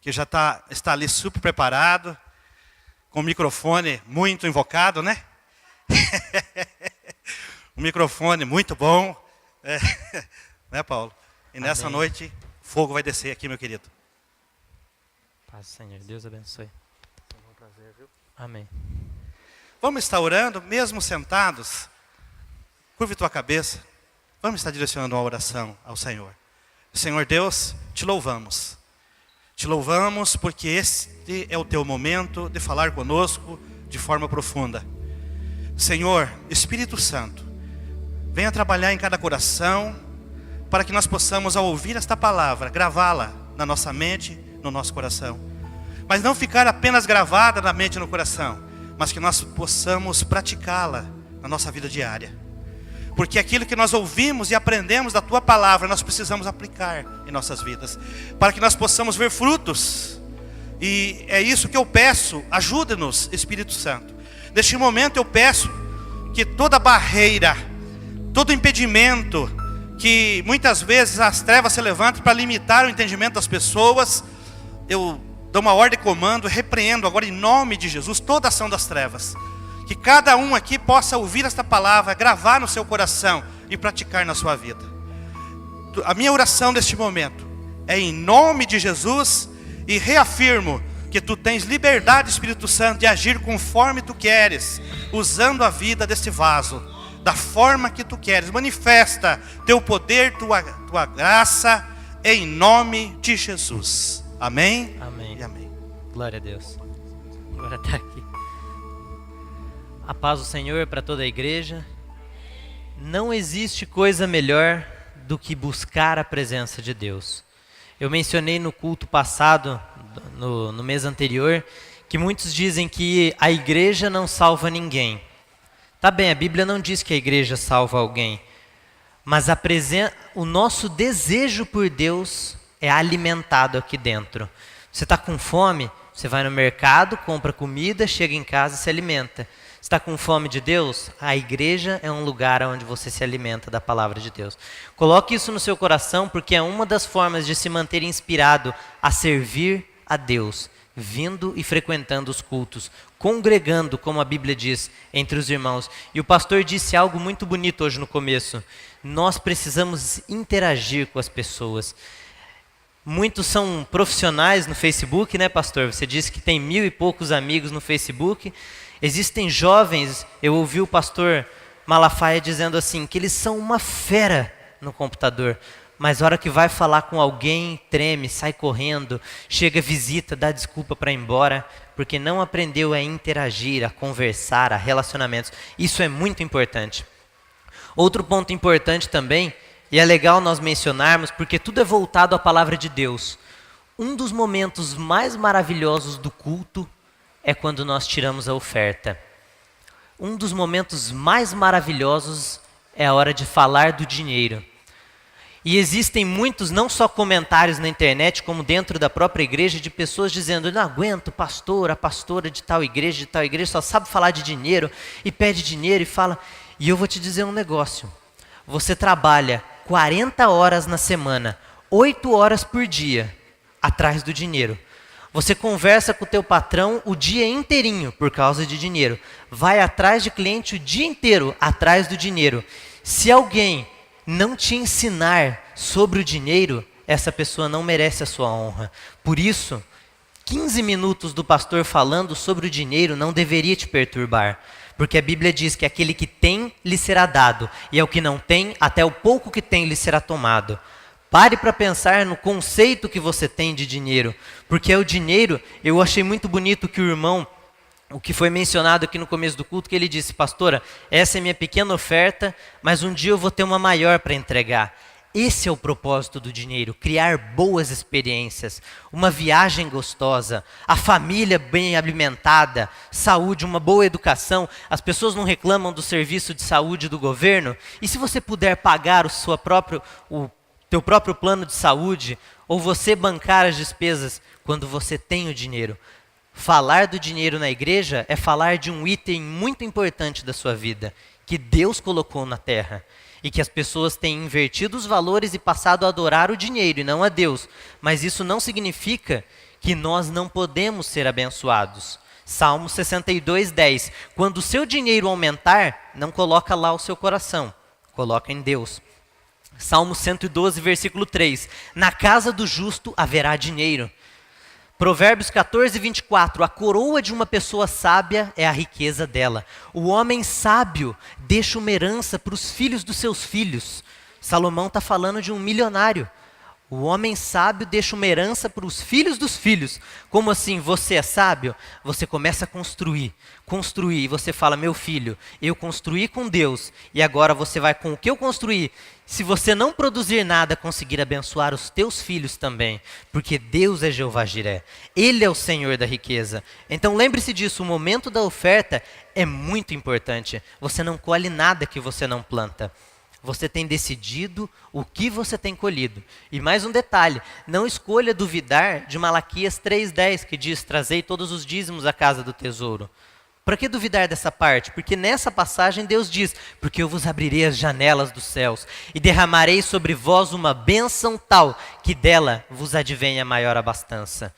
que já está ali super preparado, com o microfone muito invocado, né? Um microfone muito bom. Né, Paulo? E nessa Amém. noite, fogo vai descer aqui, meu querido. Paz, Senhor. Deus abençoe. Um prazer, viu? Amém. Vamos estar orando, mesmo sentados. Curve tua cabeça. Vamos estar direcionando uma oração ao Senhor. Senhor Deus, te louvamos. Te louvamos porque este é o teu momento de falar conosco de forma profunda. Senhor, Espírito Santo, venha trabalhar em cada coração, para que nós possamos, ao ouvir esta palavra, gravá-la na nossa mente, no nosso coração. Mas não ficar apenas gravada na mente e no coração, mas que nós possamos praticá-la na nossa vida diária. Porque aquilo que nós ouvimos e aprendemos da Tua palavra, nós precisamos aplicar em nossas vidas, para que nós possamos ver frutos. E é isso que eu peço, ajude-nos, Espírito Santo. Neste momento eu peço que toda barreira, todo impedimento, que muitas vezes as trevas se levantam para limitar o entendimento das pessoas, eu dou uma ordem de comando, repreendo agora em nome de Jesus toda ação das trevas. Que cada um aqui possa ouvir esta palavra, gravar no seu coração e praticar na sua vida. A minha oração neste momento é em nome de Jesus, e reafirmo que tu tens liberdade, Espírito Santo, de agir conforme tu queres, usando a vida deste vaso, da forma que tu queres. Manifesta teu poder, tua graça, em nome de Jesus. Amém? Amém. E amém. Glória a Deus. Agora está aqui. A paz do Senhor para toda a igreja. Não existe coisa melhor do que buscar a presença de Deus. Eu mencionei no culto passado, no mês anterior, que muitos dizem que a igreja não salva ninguém. Tá bem, a Bíblia não diz que a igreja salva alguém, mas o nosso desejo por Deus é alimentado aqui dentro. Você está com fome, você vai no mercado, compra comida, chega em casa e se alimenta. Você está com fome de Deus? A igreja é um lugar onde você se alimenta da palavra de Deus. Coloque isso no seu coração, porque é uma das formas de se manter inspirado a servir a Deus, vindo e frequentando os cultos, congregando, como a Bíblia diz, entre os irmãos. E o pastor disse algo muito bonito hoje no começo. Nós precisamos interagir com as pessoas. Muitos são profissionais no Facebook, né, pastor? Você disse que tem 1000 e poucos amigos no Facebook. Existem jovens, eu ouvi o pastor Malafaia dizendo assim, que eles são uma fera no computador. Mas a hora que vai falar com alguém, treme, sai correndo, chega, visita, dá desculpa para ir embora, porque não aprendeu a interagir, a conversar, a relacionamentos. Isso é muito importante. Outro ponto importante também, e é legal nós mencionarmos, porque tudo é voltado à palavra de Deus. Um dos momentos mais maravilhosos do culto é quando nós tiramos a oferta. Um dos momentos mais maravilhosos é a hora de falar do dinheiro. E existem muitos, não só comentários na internet, como dentro da própria igreja, de pessoas dizendo, não aguento, pastor, a pastora de tal igreja só sabe falar de dinheiro, e pede dinheiro e fala. E eu vou te dizer um negócio, você trabalha 40 horas na semana, 8 horas por dia, atrás do dinheiro. Você conversa com o teu patrão o dia inteirinho por causa de dinheiro. Vai atrás de cliente o dia inteiro atrás do dinheiro. Se alguém não te ensinar sobre o dinheiro, essa pessoa não merece a sua honra. Por isso, 15 minutos do pastor falando sobre o dinheiro não deveria te perturbar. Porque a Bíblia diz que aquele que tem lhe será dado, e ao que não tem, até o pouco que tem lhe será tomado. Pare para pensar no conceito que você tem de dinheiro, porque é o dinheiro. Eu achei muito bonito que o irmão, o que foi mencionado aqui no começo do culto, que ele disse, pastora, essa é minha pequena oferta, mas um dia eu vou ter uma maior para entregar. Esse é o propósito do dinheiro, criar boas experiências, uma viagem gostosa, a família bem alimentada, saúde, uma boa educação. As pessoas não reclamam do serviço de saúde do governo, e se você puder pagar o teu próprio plano de saúde, ou você bancar as despesas quando você tem o dinheiro. Falar do dinheiro na igreja é falar de um item muito importante da sua vida, que Deus colocou na terra. e que as pessoas têm invertido os valores e passado a adorar o dinheiro e não a Deus. Mas isso não significa que nós não podemos ser abençoados. Salmo 62:10. Quando o seu dinheiro aumentar, não coloca lá o seu coração, coloca em Deus. Salmo 112, versículo 3. Na casa do justo haverá dinheiro. Provérbios 14:24. A coroa de uma pessoa sábia é a riqueza dela. O homem sábio deixa uma herança para os filhos dos seus filhos. Salomão está falando de um milionário. O homem sábio deixa uma herança para os filhos dos filhos. Como assim? Você é sábio? Você começa a construir. Construir. E você fala, meu filho, eu construí com Deus. E agora você vai com o que eu construí. Se você não produzir nada, conseguir abençoar os teus filhos também. Porque Deus é Jeová Jiré. Ele é o Senhor da riqueza. Então lembre-se disso, o momento da oferta é muito importante. Você não colhe nada que você não planta. Você tem decidido o que você tem colhido. E mais um detalhe, não escolha duvidar de Malaquias 3:10, que diz, trazei todos os dízimos à casa do tesouro. Para que duvidar dessa parte? Porque nessa passagem Deus diz, porque eu vos abrirei as janelas dos céus e derramarei sobre vós uma bênção tal, que dela vos advenha maior abastança.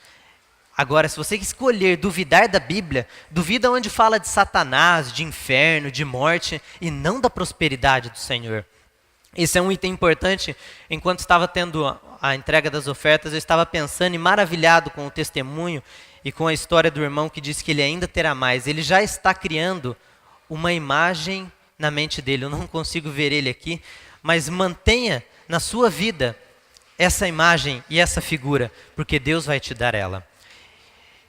Agora, se você escolher duvidar da Bíblia, duvida onde fala de Satanás, de inferno, de morte, e não da prosperidade do Senhor. Esse é um item importante. Enquanto estava tendo a entrega das ofertas, eu estava pensando e maravilhado com o testemunho e com a história do irmão que disse que ele ainda terá mais. Ele já está criando uma imagem na mente dele. Eu não consigo ver ele aqui, mas mantenha na sua vida essa imagem e essa figura, porque Deus vai te dar ela.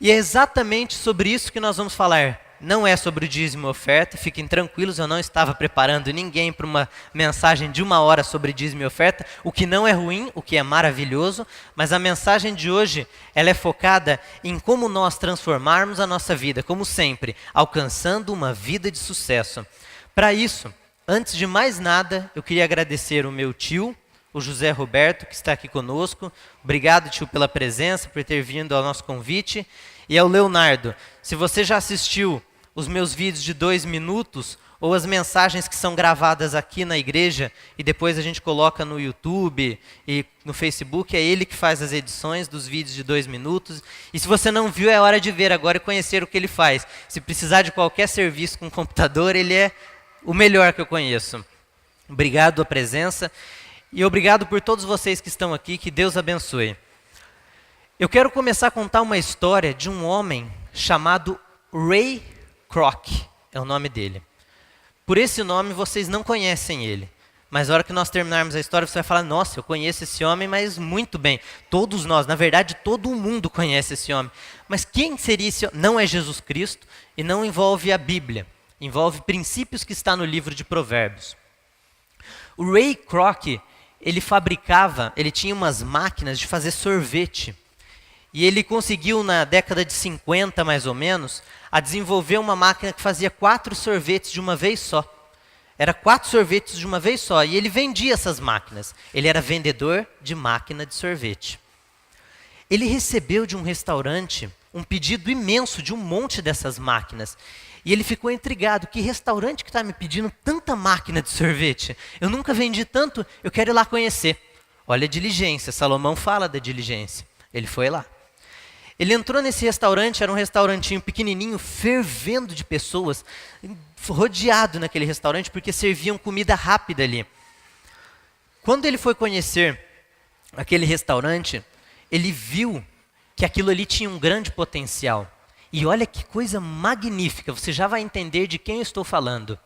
E é exatamente sobre isso que nós vamos falar. Não é sobre o dízimo e oferta, fiquem tranquilos, eu não estava preparando ninguém para uma mensagem de 1 hora sobre dízimo e oferta, o que não é ruim, o que é maravilhoso, mas a mensagem de hoje, ela é focada em como nós transformarmos a nossa vida, como sempre, alcançando uma vida de sucesso. Para isso, antes de mais nada, eu queria agradecer o meu tio, o José Roberto, que está aqui conosco. Obrigado, tio, pela presença, por ter vindo ao nosso convite. E ao Leonardo, se você já assistiu os meus vídeos de 2 minutos, ou as mensagens que são gravadas aqui na igreja, e depois a gente coloca no YouTube e no Facebook, é ele que faz as edições dos vídeos de 2 minutos. E se você não viu, é hora de ver agora e conhecer o que ele faz. Se precisar de qualquer serviço com computador, ele é o melhor que eu conheço. Obrigado a presença. E obrigado por todos vocês que estão aqui, que Deus abençoe. Eu quero começar a contar uma história de um homem chamado Ray Kroc, é o nome dele. Por esse nome vocês não conhecem ele, mas na hora que nós terminarmos a história você vai falar, nossa, eu conheço esse homem, mas muito bem. Todos nós, na verdade todo mundo conhece esse homem. Mas quem seria esse homem? Não é Jesus Cristo e não envolve a Bíblia, envolve princípios que está no livro de Provérbios. O Ray Kroc, ele tinha umas máquinas de fazer sorvete. E ele conseguiu, na década de 50, mais ou menos, a desenvolver uma máquina que fazia 4 sorvetes de uma vez só. Era 4 sorvetes de uma vez só. E ele vendia essas máquinas. Ele era vendedor de máquina de sorvete. Ele recebeu de um restaurante um pedido imenso de um monte dessas máquinas. E ele ficou intrigado. Que restaurante que está me pedindo tanta máquina de sorvete? Eu nunca vendi tanto, eu quero ir lá conhecer. Olha a diligência, Salomão fala da diligência. Ele foi lá. Ele entrou nesse restaurante, era um restaurantinho pequenininho, fervendo de pessoas, rodeado naquele restaurante, porque serviam comida rápida ali. Quando ele foi conhecer aquele restaurante, ele viu que aquilo ali tinha um grande potencial. E olha que coisa magnífica, você já vai entender de quem eu estou falando.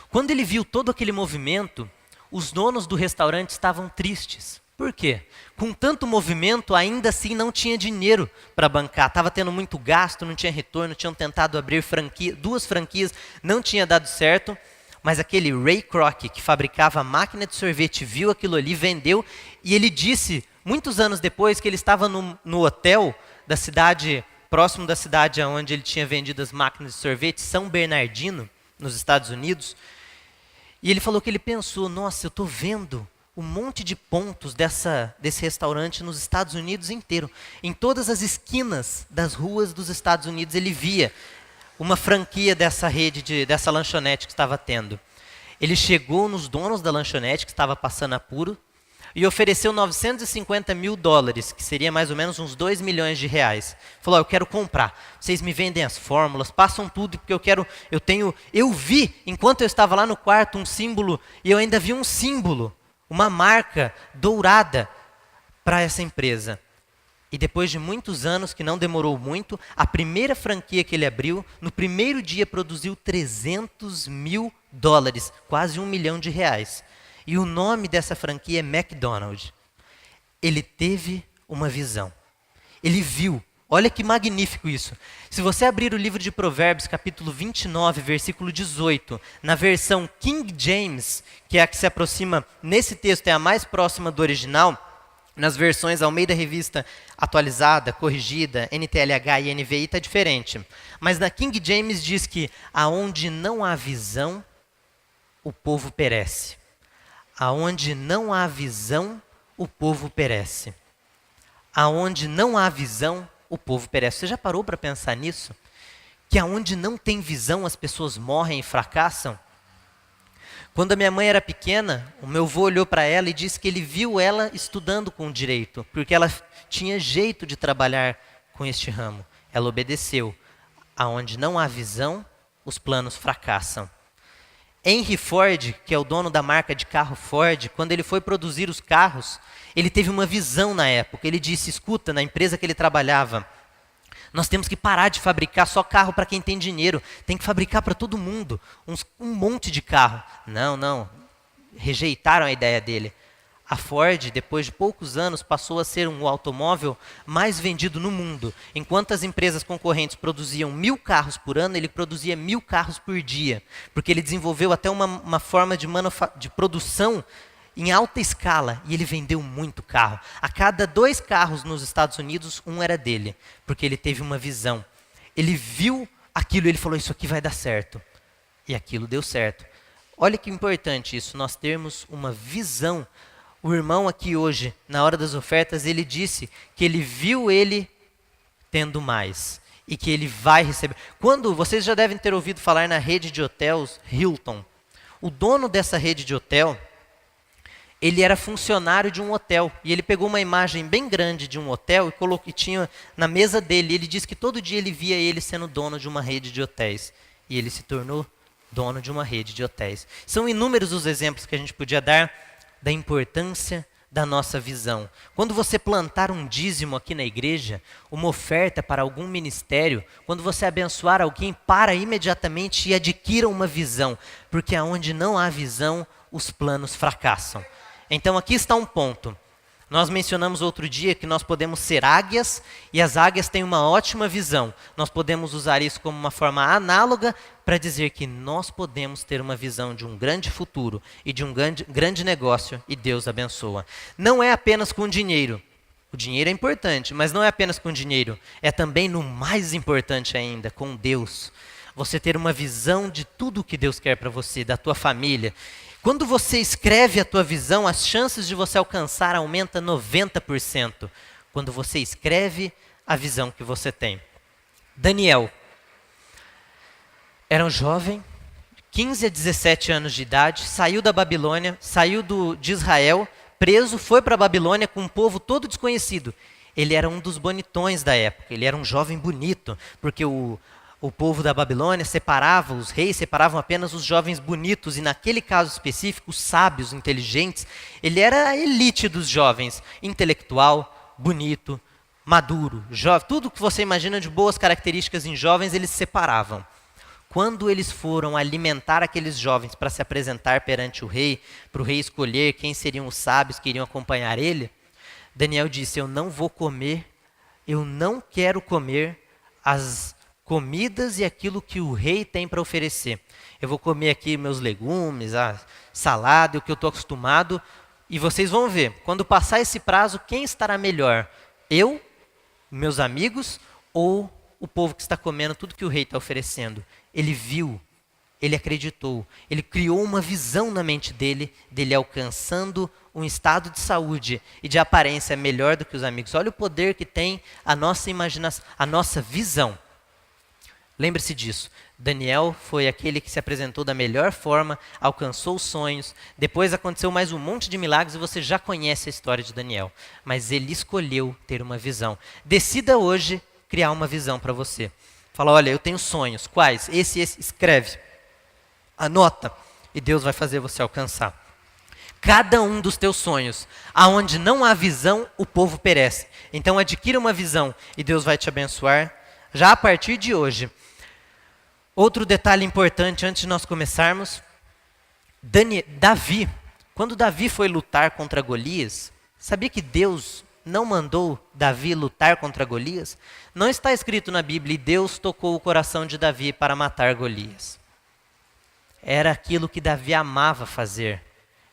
Quando ele viu todo aquele movimento, os donos do restaurante estavam tristes. Por quê? Com tanto movimento, ainda assim não tinha dinheiro para bancar. Estava tendo muito gasto, não tinha retorno, tinham tentado abrir 2 franquias, não tinha dado certo. Mas aquele Ray Kroc, que fabricava máquina de sorvete, viu aquilo ali, vendeu. E ele disse, muitos anos depois, que ele estava no hotel da cidade, próximo da cidade onde ele tinha vendido as máquinas de sorvete, São Bernardino, nos Estados Unidos. E ele falou que ele pensou, nossa, eu estou vendo um monte de pontos desse restaurante nos Estados Unidos inteiro. Em todas as esquinas das ruas dos Estados Unidos ele via uma franquia dessa rede, dessa lanchonete que estava tendo. Ele chegou nos donos da lanchonete, que estava passando apuro, e ofereceu $950 mil, que seria mais ou menos uns 2 milhões de reais. Falou, eu quero comprar, vocês me vendem as fórmulas, passam tudo, porque eu vi, enquanto eu estava lá no quarto, um símbolo, e eu ainda vi um símbolo, uma marca dourada para essa empresa. E depois de muitos anos, que não demorou muito, a primeira franquia que ele abriu, no primeiro dia produziu $300 mil, quase 1 milhão de reais. E o nome dessa franquia é McDonald's. Ele teve uma visão. Ele viu. Olha que magnífico isso. Se você abrir o livro de Provérbios, capítulo 29, versículo 18, na versão King James, que é a que se aproxima nesse texto, é a mais próxima do original, nas versões Almeida Revista Atualizada, Corrigida, NTLH e NVI está diferente. Mas na King James diz que aonde não há visão, o povo perece. Aonde não há visão, o povo perece. Aonde não há visão, o povo perece. Você já parou para pensar nisso? Que aonde não tem visão, as pessoas morrem e fracassam? Quando a minha mãe era pequena, o meu avô olhou para ela e disse que ele viu ela estudando com direito, porque ela tinha jeito de trabalhar com este ramo. Ela obedeceu. Aonde não há visão, os planos fracassam. Henry Ford, que é o dono da marca de carro Ford, quando ele foi produzir os carros, ele teve uma visão na época. Ele disse, escuta, na empresa que ele trabalhava, nós temos que parar de fabricar só carro para quem tem dinheiro. Tem que fabricar para todo mundo, um monte de carro. Não, rejeitaram a ideia dele. A Ford, depois de poucos anos, passou a ser um automóvel mais vendido no mundo. Enquanto as empresas concorrentes produziam 1.000 carros por ano, ele produzia 1.000 carros por dia. Porque ele desenvolveu até uma forma de produção em alta escala. E ele vendeu muito carro. A cada 2 carros nos Estados Unidos, um era dele. Porque ele teve uma visão. Ele viu aquilo e ele falou, isso aqui vai dar certo. E aquilo deu certo. Olha que importante isso, nós termos uma visão. O irmão aqui hoje, na hora das ofertas, ele disse que ele viu ele tendo mais e que ele vai receber. Quando vocês já devem ter ouvido falar na rede de hotéis Hilton, o dono dessa rede de hotel, ele era funcionário de um hotel e ele pegou uma imagem bem grande de um hotel e colocou e tinha na mesa dele. Ele disse que todo dia ele via ele sendo dono de uma rede de hotéis e ele se tornou dono de uma rede de hotéis. São inúmeros os exemplos que a gente podia dar da importância da nossa visão. Quando você plantar um dízimo aqui na igreja, uma oferta para algum ministério, quando você abençoar alguém, para imediatamente e adquira uma visão, porque aonde não há visão, os planos fracassam. Então aqui está um ponto. Nós mencionamos outro dia que nós podemos ser águias e as águias têm uma ótima visão. Nós podemos usar isso como uma forma análoga para dizer que nós podemos ter uma visão de um grande futuro e de um grande negócio e Deus abençoa. Não é apenas com dinheiro. O dinheiro é importante, mas não é apenas com dinheiro. É também no mais importante ainda, com Deus. Você ter uma visão de tudo o que Deus quer para você, da tua família. Quando você escreve a tua visão, as chances de você alcançar aumentam 90%. Quando você escreve a visão que você tem. Daniel era um jovem, 15 a 17 anos de idade, saiu da Babilônia, saiu de Israel, preso, foi para a Babilônia com um povo todo desconhecido. Ele era um dos bonitões da época, ele era um jovem bonito, porque o povo da Babilônia separava, os reis separavam apenas os jovens bonitos, e naquele caso específico, os sábios, inteligentes, ele era a elite dos jovens, intelectual, bonito, maduro, jovem, tudo que você imagina de boas características em jovens, eles separavam. Quando eles foram alimentar aqueles jovens para se apresentar perante o rei, para o rei escolher quem seriam os sábios que iriam acompanhar ele, Daniel disse, eu não quero comer as comidas e aquilo que o rei tem para oferecer. Eu vou comer aqui meus legumes, a salada, o que eu estou acostumado, e vocês vão ver, quando passar esse prazo, quem estará melhor? Eu, meus amigos, ou o povo que está comendo tudo que o rei está oferecendo? Ele viu, ele acreditou, ele criou uma visão na mente dele alcançando um estado de saúde e de aparência melhor do que os amigos. Olha o poder que tem a nossa imaginação, a nossa visão. Lembre-se disso. Daniel foi aquele que se apresentou da melhor forma, alcançou os sonhos. Depois aconteceu mais um monte de milagres e você já conhece a história de Daniel. Mas ele escolheu ter uma visão. Decida hoje criar uma visão para você. Fala, olha, eu tenho sonhos. Quais? Esse. Escreve. Anota. E Deus vai fazer você alcançar. Cada um dos teus sonhos, aonde não há visão, o povo perece. Então adquira uma visão e Deus vai te abençoar já a partir de hoje. Outro detalhe importante antes de nós começarmos, Davi, quando Davi foi lutar contra Golias, sabia que Deus não mandou Davi lutar contra Golias? Não está escrito na Bíblia, e Deus tocou o coração de Davi para matar Golias. Era aquilo que Davi amava fazer.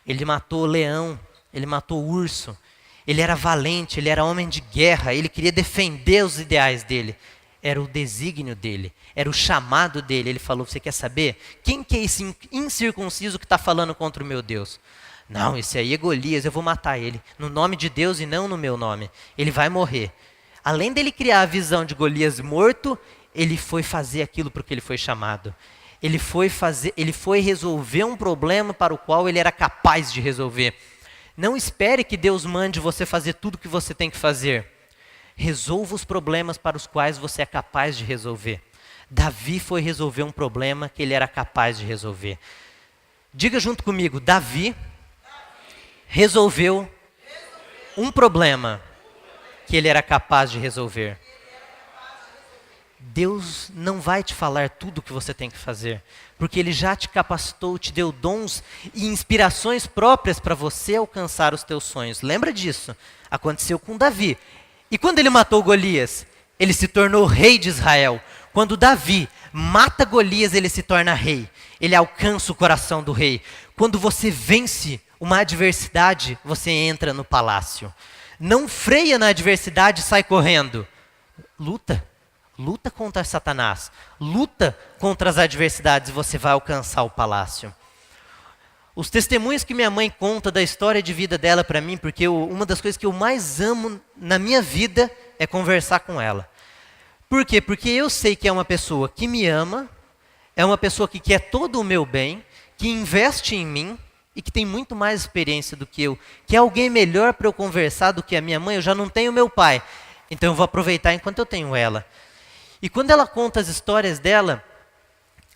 Ele matou o leão, ele matou o urso, ele era valente, ele era homem de guerra, ele queria defender os ideais dele. Era o desígnio dele, era o chamado dele. Ele falou, você quer saber? Quem que é esse incircunciso que está falando contra o meu Deus? Não, esse aí é Golias, eu vou matar ele. No nome de Deus e não no meu nome. Ele vai morrer. Além dele criar a visão de Golias morto, ele foi fazer aquilo para o que ele foi chamado. Ele foi resolver um problema para o qual ele era capaz de resolver. Não espere que Deus mande você fazer tudo o que você tem que fazer. Resolva os problemas para os quais você é capaz de resolver. Davi foi resolver um problema que ele era capaz de resolver. Diga junto comigo, Davi resolveu um problema que ele era capaz de resolver. Deus não vai te falar tudo o que você tem que fazer, porque Ele já te capacitou, te deu dons e inspirações próprias para você alcançar os teus sonhos. Lembra disso? Aconteceu com Davi. E quando ele matou Golias, ele se tornou rei de Israel. Quando Davi mata Golias, ele se torna rei. Ele alcança o coração do rei. Quando você vence uma adversidade, você entra no palácio. Não freia na adversidade e sai correndo. Luta contra Satanás. Luta contra as adversidades e você vai alcançar o palácio. Os testemunhos que minha mãe conta da história de vida dela para mim, porque uma das coisas que eu mais amo na minha vida é conversar com ela. Por quê? Porque eu sei que é uma pessoa que me ama, é uma pessoa que quer todo o meu bem, que investe em mim e que tem muito mais experiência do que eu. Que é alguém melhor para eu conversar do que a minha mãe. Eu já não tenho meu pai, então eu vou aproveitar enquanto eu tenho ela. E quando ela conta as histórias dela,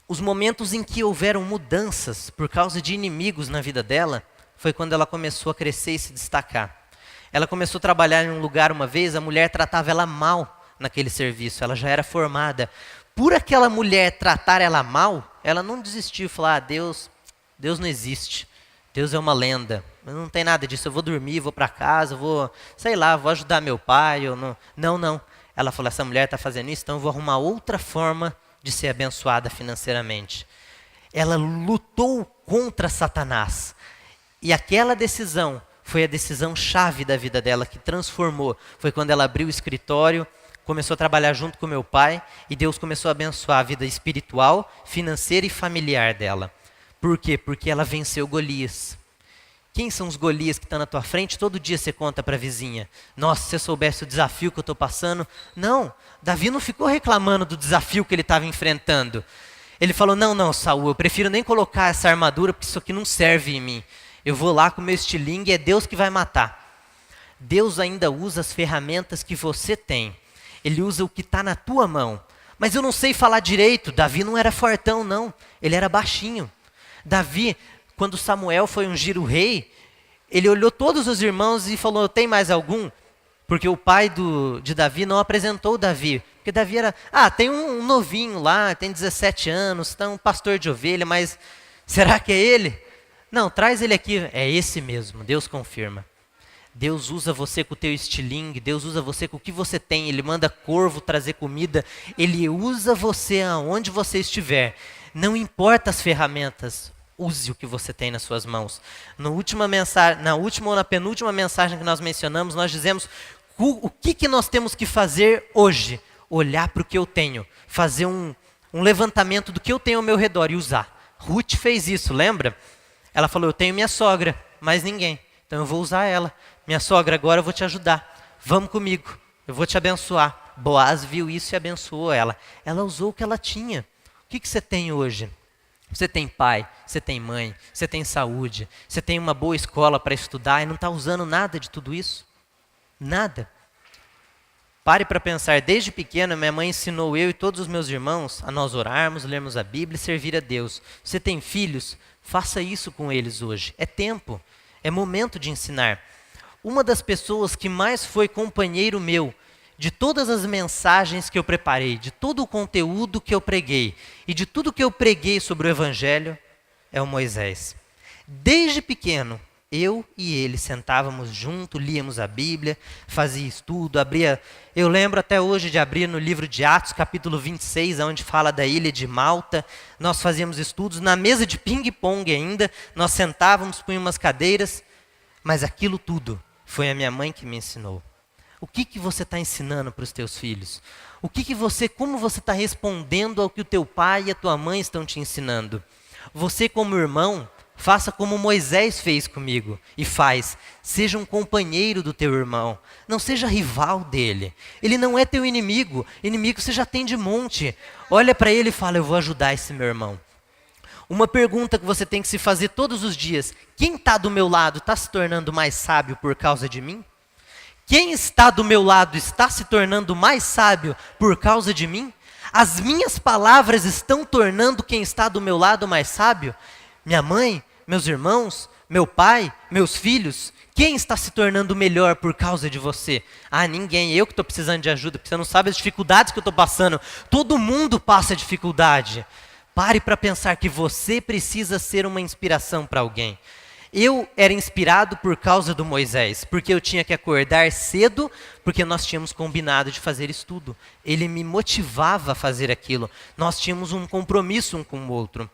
os momentos em que houveram mudanças por causa de inimigos na vida dela, foi quando ela começou a crescer e se destacar. Ela começou a trabalhar em um lugar uma vez, a mulher tratava ela mal naquele serviço, ela já era formada. Por aquela mulher tratar ela mal, ela não desistiu, falou, Deus não existe, Deus é uma lenda, não tem nada disso, eu vou dormir, vou para casa, vou ajudar meu pai. Não. Ela falou, essa mulher está fazendo isso, então eu vou arrumar outra forma de ser abençoada financeiramente. Ela lutou contra Satanás. E aquela decisão foi a decisão chave da vida dela, que transformou. Foi quando ela abriu o escritório, começou a trabalhar junto com meu pai, e Deus começou a abençoar a vida espiritual, financeira e familiar dela. Por quê? Porque ela venceu Golias. Quem são os Golias que estão na tua frente? Todo dia você conta para a vizinha. Nossa, se você soubesse o desafio que eu estou passando. Não, Davi não ficou reclamando do desafio que ele estava enfrentando. Ele falou, não, Saul, eu prefiro nem colocar essa armadura, porque isso aqui não serve em mim. Eu vou lá com o meu estilingue e é Deus que vai matar. Deus ainda usa as ferramentas que você tem. Ele usa o que está na tua mão. Mas eu não sei falar direito. Davi não era fortão, não. Ele era baixinho. Davi, quando Samuel foi ungir o rei, ele olhou todos os irmãos e falou, tem mais algum? Porque o pai de Davi não apresentou Davi. Porque Davi era, tem um novinho lá, tem 17 anos, tá um pastor de ovelha, mas será que é ele? Não, traz ele aqui. É esse mesmo, Deus confirma. Deus usa você com o teu estilingue, Deus usa você com o que você tem, Ele manda corvo trazer comida, Ele usa você aonde você estiver. Não importa as ferramentas, use o que você tem nas suas mãos. Na última ou na penúltima mensagem que nós mencionamos, nós dizemos o que nós temos que fazer hoje. Olhar para o que eu tenho, fazer um levantamento do que eu tenho ao meu redor e usar. Ruth fez isso, lembra? Ela falou, eu tenho minha sogra, mais ninguém, então eu vou usar ela. Minha sogra, agora eu vou te ajudar. Vamos comigo, eu vou te abençoar. Boaz viu isso e abençoou ela. Ela usou o que ela tinha. O que você tem hoje? Você tem pai, você tem mãe, você tem saúde, você tem uma boa escola para estudar e não está usando nada de tudo isso? Nada. Pare para pensar, desde pequeno minha mãe ensinou eu e todos os meus irmãos a nós orarmos, lermos a Bíblia e servir a Deus. Você tem filhos? Faça isso com eles hoje. É tempo, é momento de ensinar. Uma das pessoas que mais foi companheiro meu, de todas as mensagens que eu preparei, de todo o conteúdo que eu preguei e de tudo que eu preguei sobre o Evangelho, é o Moisés. Desde pequeno, eu e ele sentávamos junto, líamos a Bíblia, fazia estudo, abria... Eu lembro até hoje de abrir no livro de Atos, capítulo 26, onde fala da ilha de Malta. Nós fazíamos estudos na mesa de ping-pong ainda, nós sentávamos, punhamos umas cadeiras, mas aquilo tudo foi a minha mãe que me ensinou. O que você está ensinando para os teus filhos? Como você está respondendo ao que o teu pai e a tua mãe estão te ensinando? Você como irmão, faça como Moisés fez comigo e faz. Seja um companheiro do teu irmão. Não seja rival dele. Ele não é teu inimigo. Inimigo você já tem de monte. Olha para ele e fala, eu vou ajudar esse meu irmão. Uma pergunta que você tem que se fazer todos os dias. Quem está do meu lado está se tornando mais sábio por causa de mim? Quem está do meu lado está se tornando mais sábio por causa de mim? As minhas palavras estão tornando quem está do meu lado mais sábio? Minha mãe, meus irmãos, meu pai, meus filhos? Quem está se tornando melhor por causa de você? Ah, ninguém, eu que estou precisando de ajuda, porque você não sabe as dificuldades que eu estou passando. Todo mundo passa dificuldade. Pare para pensar que você precisa ser uma inspiração para alguém. Eu era inspirado por causa do Moisés, porque eu tinha que acordar cedo, porque nós tínhamos combinado de fazer estudo. Ele me motivava a fazer aquilo. Nós tínhamos um compromisso um com o outro.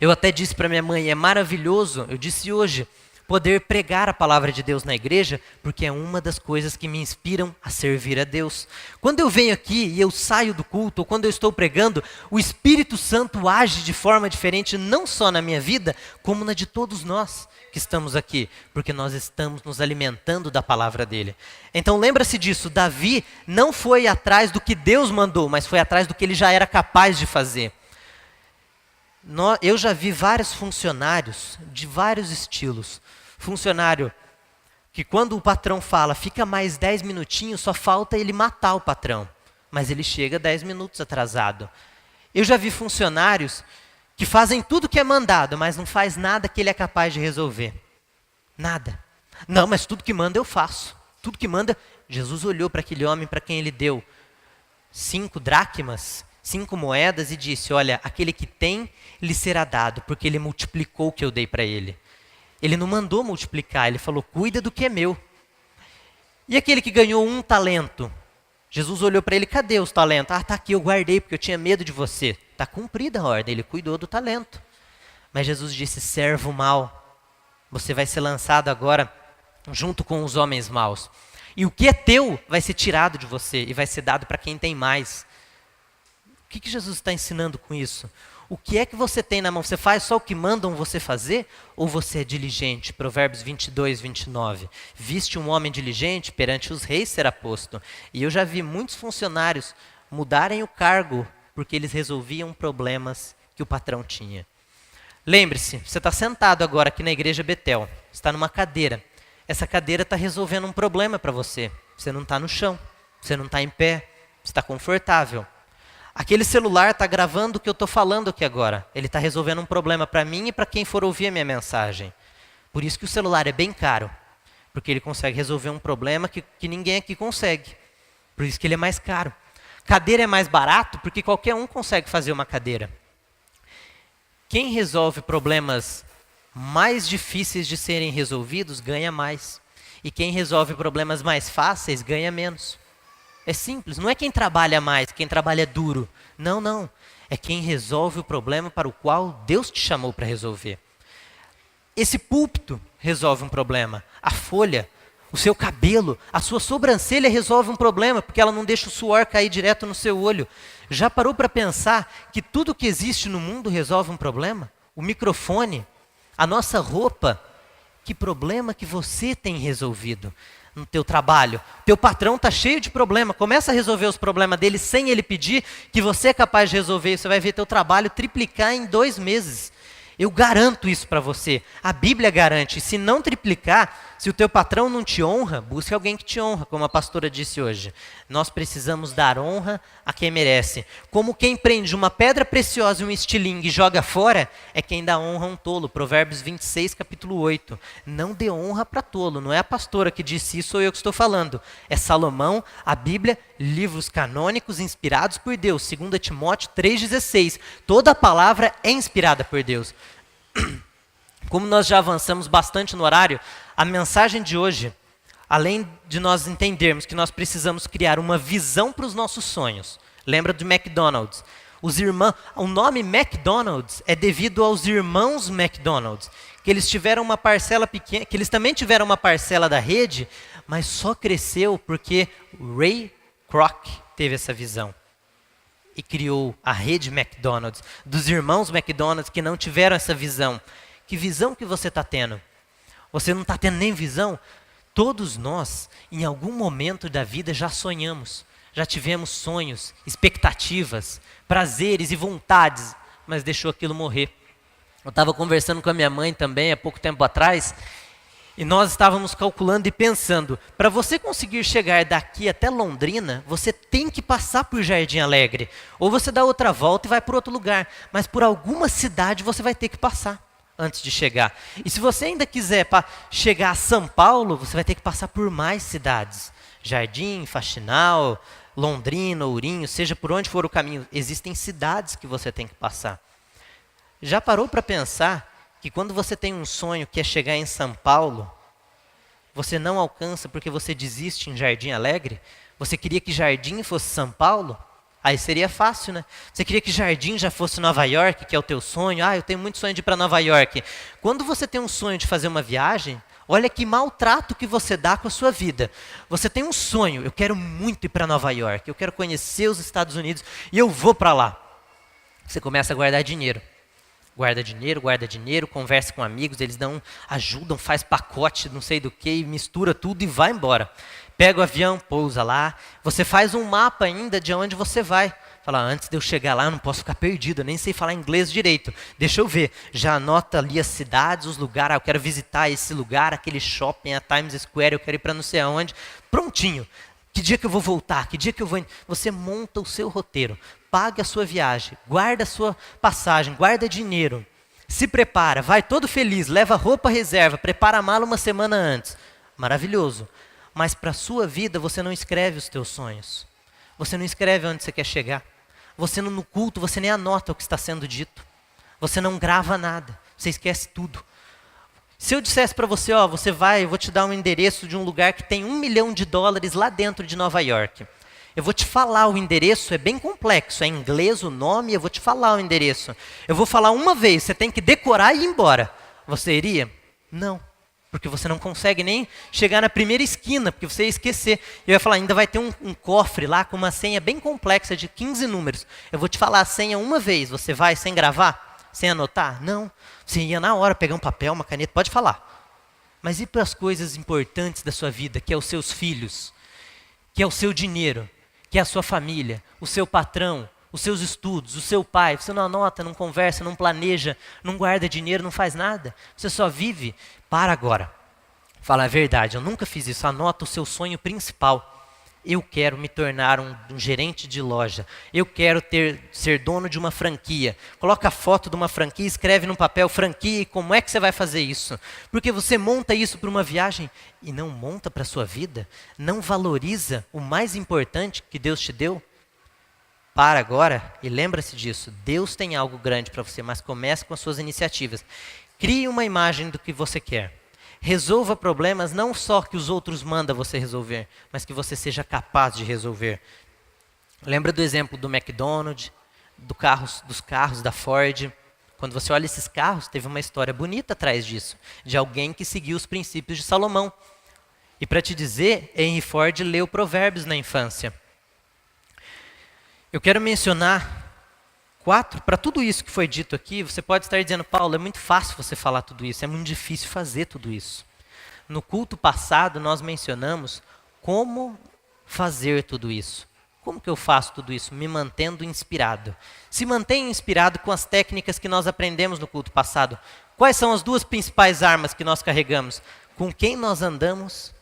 Eu até disse para minha mãe, é maravilhoso, eu disse hoje, poder pregar a palavra de Deus na igreja, porque é uma das coisas que me inspiram a servir a Deus. Quando eu venho aqui e eu saio do culto, ou quando eu estou pregando, o Espírito Santo age de forma diferente, não só na minha vida, como na de todos nós que estamos aqui, porque nós estamos nos alimentando da palavra dele. Então lembra-se disso, Davi não foi atrás do que Deus mandou, mas foi atrás do que ele já era capaz de fazer. Eu já vi vários funcionários de vários estilos. Funcionário que quando o patrão fala, fica mais 10 minutinhos, só falta ele matar o patrão. Mas ele chega 10 minutos atrasado. Eu já vi funcionários que fazem tudo que é mandado, mas não faz nada que ele é capaz de resolver. Nada. Não, mas tudo que manda eu faço. Tudo que manda... Jesus olhou para aquele homem para quem ele deu 5 dracmas, 5 moedas e disse, olha, aquele que tem, lhe será dado, porque ele multiplicou o que eu dei para ele. Ele não mandou multiplicar, ele falou, cuida do que é meu. E aquele que ganhou 1 talento? Jesus olhou para ele, cadê os talentos? Ah, está aqui, eu guardei porque eu tinha medo de você. Está cumprida a ordem, ele cuidou do talento. Mas Jesus disse, servo mau, você vai ser lançado agora junto com os homens maus. E o que é teu vai ser tirado de você e vai ser dado para quem tem mais. O que Jesus está ensinando com isso? O que é que você tem na mão? Você faz só o que mandam você fazer? Ou você é diligente? Provérbios 22, 29. Viste um homem diligente, perante os reis será posto. E eu já vi muitos funcionários mudarem o cargo porque eles resolviam problemas que o patrão tinha. Lembre-se, você está sentado agora aqui na igreja Betel. Você está numa cadeira. Essa cadeira está resolvendo um problema para você. Você não está no chão. Você não está em pé. Você está confortável. Aquele celular está gravando o que eu estou falando aqui agora. Ele está resolvendo um problema para mim e para quem for ouvir a minha mensagem. Por isso que o celular é bem caro. Porque ele consegue resolver um problema que ninguém aqui consegue. Por isso que ele é mais caro. Cadeira é mais barato porque qualquer um consegue fazer uma cadeira. Quem resolve problemas mais difíceis de serem resolvidos ganha mais. E quem resolve problemas mais fáceis ganha menos. É simples, não é quem trabalha mais, quem trabalha duro. Não, não. É quem resolve o problema para o qual Deus te chamou para resolver. Esse púlpito resolve um problema. A folha, o seu cabelo, a sua sobrancelha resolve um problema, porque ela não deixa o suor cair direto no seu olho. Já parou para pensar que tudo que existe no mundo resolve um problema? O microfone, a nossa roupa, que problema que você tem resolvido? no teu trabalho. Teu patrão está cheio de problema. Começa a resolver os problemas dele sem ele pedir, que você é capaz de resolver. Você vai ver teu trabalho triplicar em 2 meses. Eu garanto isso para você. A Bíblia garante. Se não triplicar, se o teu patrão não te honra, busque alguém que te honra, como a pastora disse hoje. Nós precisamos dar honra a quem merece. Como quem prende uma pedra preciosa e um estilingue e joga fora, é quem dá honra a um tolo. Provérbios 26, capítulo 8. Não dê honra para tolo. Não é a pastora que disse isso, sou eu que estou falando. É Salomão, a Bíblia, livros canônicos inspirados por Deus. 2 Timóteo 3,16. Toda a palavra é inspirada por Deus. Como nós já avançamos bastante no horário, a mensagem de hoje, além de nós entendermos que nós precisamos criar uma visão para os nossos sonhos, lembra do McDonald's? O nome McDonald's é devido aos irmãos McDonald's, que eles tiveram uma parcela pequena, que eles também tiveram uma parcela da rede, mas só cresceu porque Ray Kroc teve essa visão e criou a rede McDonald's, dos irmãos McDonald's que não tiveram essa visão. Que visão que você está tendo? Você não está tendo nem visão? Todos nós, em algum momento da vida, já sonhamos. Já tivemos sonhos, expectativas, prazeres e vontades, mas deixou aquilo morrer. Eu estava conversando com a minha mãe também, há pouco tempo atrás, e nós estávamos calculando e pensando, para você conseguir chegar daqui até Londrina, você tem que passar por Jardim Alegre. Ou você dá outra volta e vai por outro lugar. Mas por alguma cidade você vai ter que passar antes de chegar. E se você ainda quiser chegar a São Paulo, você vai ter que passar por mais cidades. Jardim, Faxinal, Londrina, Ourinho, seja por onde for o caminho, existem cidades que você tem que passar. Já parou para pensar que quando você tem um sonho que é chegar em São Paulo, você não alcança porque você desiste em Jardim Alegre? Você queria que Jardim fosse São Paulo? Aí seria fácil, né? Você queria que Jardim já fosse Nova York, que é o teu sonho? Eu tenho muito sonho de ir para Nova York. Quando você tem um sonho de fazer uma viagem, olha que maltrato que você dá com a sua vida. Você tem um sonho, eu quero muito ir para Nova York, eu quero conhecer os Estados Unidos e eu vou para lá. Você começa a guardar dinheiro. Guarda dinheiro, conversa com amigos, eles ajudam, faz pacote, não sei do que, mistura tudo e vai embora. Pega o avião, pousa lá, você faz um mapa ainda de onde você vai. Fala, antes de eu chegar lá, eu não posso ficar perdido, eu nem sei falar inglês direito. Deixa eu ver, já anota ali as cidades, os lugares, eu quero visitar esse lugar, aquele shopping, a Times Square, eu quero ir para não sei aonde. Prontinho. Que dia que eu vou voltar? Que dia que eu vou... Você monta o seu roteiro, paga a sua viagem, guarda a sua passagem, guarda dinheiro, se prepara, vai todo feliz, leva roupa reserva, prepara a mala uma semana antes. Maravilhoso. Mas para a sua vida, você não escreve os teus sonhos. Você não escreve onde você quer chegar. Você no culto, você nem anota o que está sendo dito. Você não grava nada. Você esquece tudo. Se eu dissesse para você, você vai, eu vou te dar um endereço de um lugar que tem $1 milhão lá dentro de Nova York. Eu vou te falar o endereço, é bem complexo, é em inglês o nome, eu vou te falar o endereço. Eu vou falar uma vez, você tem que decorar e ir embora. Você iria? Não, porque você não consegue nem chegar na primeira esquina, porque você ia esquecer. Eu ia falar, ainda vai ter um cofre lá com uma senha bem complexa de 15 números. Eu vou te falar a senha uma vez, você vai sem gravar? Sem anotar? Não. Você ia na hora pegar um papel, uma caneta, pode falar. Mas e para as coisas importantes da sua vida, que é os seus filhos, que é o seu dinheiro, que é a sua família, o seu patrão, os seus estudos, o seu pai? Você não anota, não conversa, não planeja, não guarda dinheiro, não faz nada. Você só vive. Para agora. Fala a verdade, eu nunca fiz isso. Anota o seu sonho principal. Eu quero me tornar um gerente de loja. Eu quero ser dono de uma franquia. Coloca a foto de uma franquia, escreve no papel franquia e como é que você vai fazer isso. Porque você monta isso para uma viagem e não monta para a sua vida. Não valoriza o mais importante que Deus te deu. Para agora e lembra-se disso. Deus tem algo grande para você, mas comece com as suas iniciativas. Crie uma imagem do que você quer. Resolva problemas não só que os outros mandam você resolver, mas que você seja capaz de resolver. Lembra do exemplo do McDonald's, dos carros da Ford? Quando você olha esses carros, teve uma história bonita atrás disso, de alguém que seguiu os princípios de Salomão. E para te dizer, Henry Ford leu Provérbios na infância. Eu quero mencionar 4, para tudo isso que foi dito aqui, você pode estar dizendo, Paulo, é muito fácil você falar tudo isso, é muito difícil fazer tudo isso. No culto passado, nós mencionamos como fazer tudo isso. Como que eu faço tudo isso? Me mantendo inspirado. Se mantenha inspirado com as técnicas que nós aprendemos no culto passado. Quais são as duas principais armas que nós carregamos? Com quem nós andamos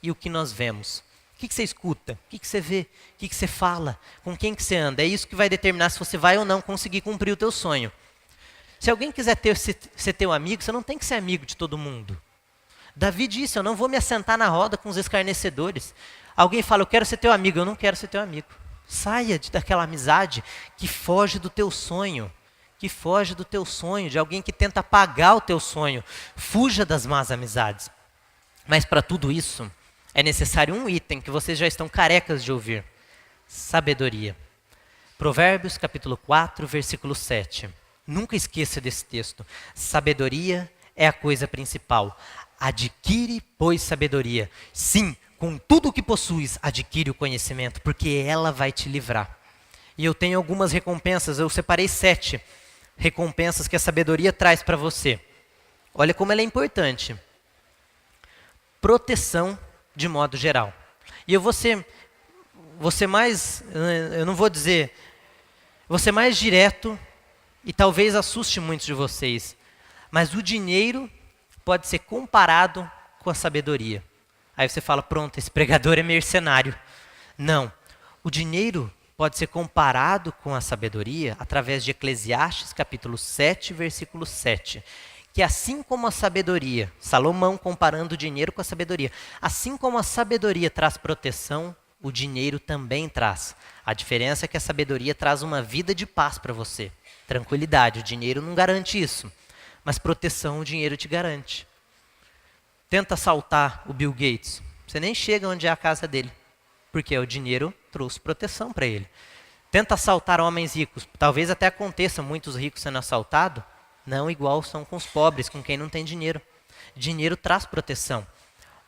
e o que nós vemos. O que você escuta? O que você vê? O que você fala? Com quem que você anda? É isso que vai determinar se você vai ou não conseguir cumprir o teu sonho. Se alguém quiser ser teu amigo, você não tem que ser amigo de todo mundo. Davi disse, eu não vou me assentar na roda com os escarnecedores. Alguém fala, eu quero ser teu amigo, eu não quero ser teu amigo. Saia daquela amizade que foge do teu sonho. De alguém que tenta apagar o teu sonho. Fuja das más amizades. Mas para tudo isso, é necessário um item que vocês já estão carecas de ouvir. Sabedoria. Provérbios capítulo 4, versículo 7. Nunca esqueça desse texto. Sabedoria é a coisa principal. Adquire, pois, sabedoria. Sim, com tudo o que possuis, adquire o conhecimento, porque ela vai te livrar. E eu tenho algumas recompensas, eu separei 7 recompensas que a sabedoria traz para você. Olha como ela é importante. Proteção de modo geral. E eu vou ser mais, eu não vou dizer, vou ser mais direto e talvez assuste muitos de vocês. Mas o dinheiro pode ser comparado com a sabedoria. Aí você fala, pronto, esse pregador é mercenário. Não, o dinheiro pode ser comparado com a sabedoria através de Eclesiastes capítulo 7, versículo 7. Que assim como a sabedoria, Salomão comparando o dinheiro com a sabedoria, assim como a sabedoria traz proteção, o dinheiro também traz. A diferença é que a sabedoria traz uma vida de paz para você. Tranquilidade, o dinheiro não garante isso. Mas proteção o dinheiro te garante. Tenta assaltar o Bill Gates. Você nem chega onde é a casa dele. Porque o dinheiro trouxe proteção para ele. Tenta assaltar homens ricos. Talvez até aconteça muitos ricos sendo assaltados. Não igual são com os pobres, com quem não tem dinheiro. Dinheiro traz proteção.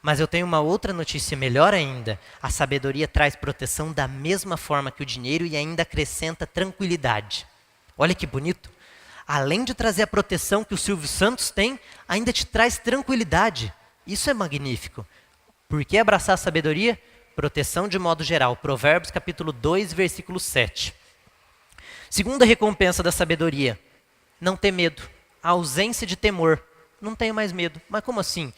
Mas eu tenho uma outra notícia melhor ainda. A sabedoria traz proteção da mesma forma que o dinheiro e ainda acrescenta tranquilidade. Olha que bonito. Além de trazer a proteção que o Silvio Santos tem, ainda te traz tranquilidade. Isso é magnífico. Por que abraçar a sabedoria? Proteção de modo geral. Provérbios capítulo 2, versículo 7. Segunda recompensa da sabedoria. Não ter medo. A ausência de temor. Não tenho mais medo. Mas como assim?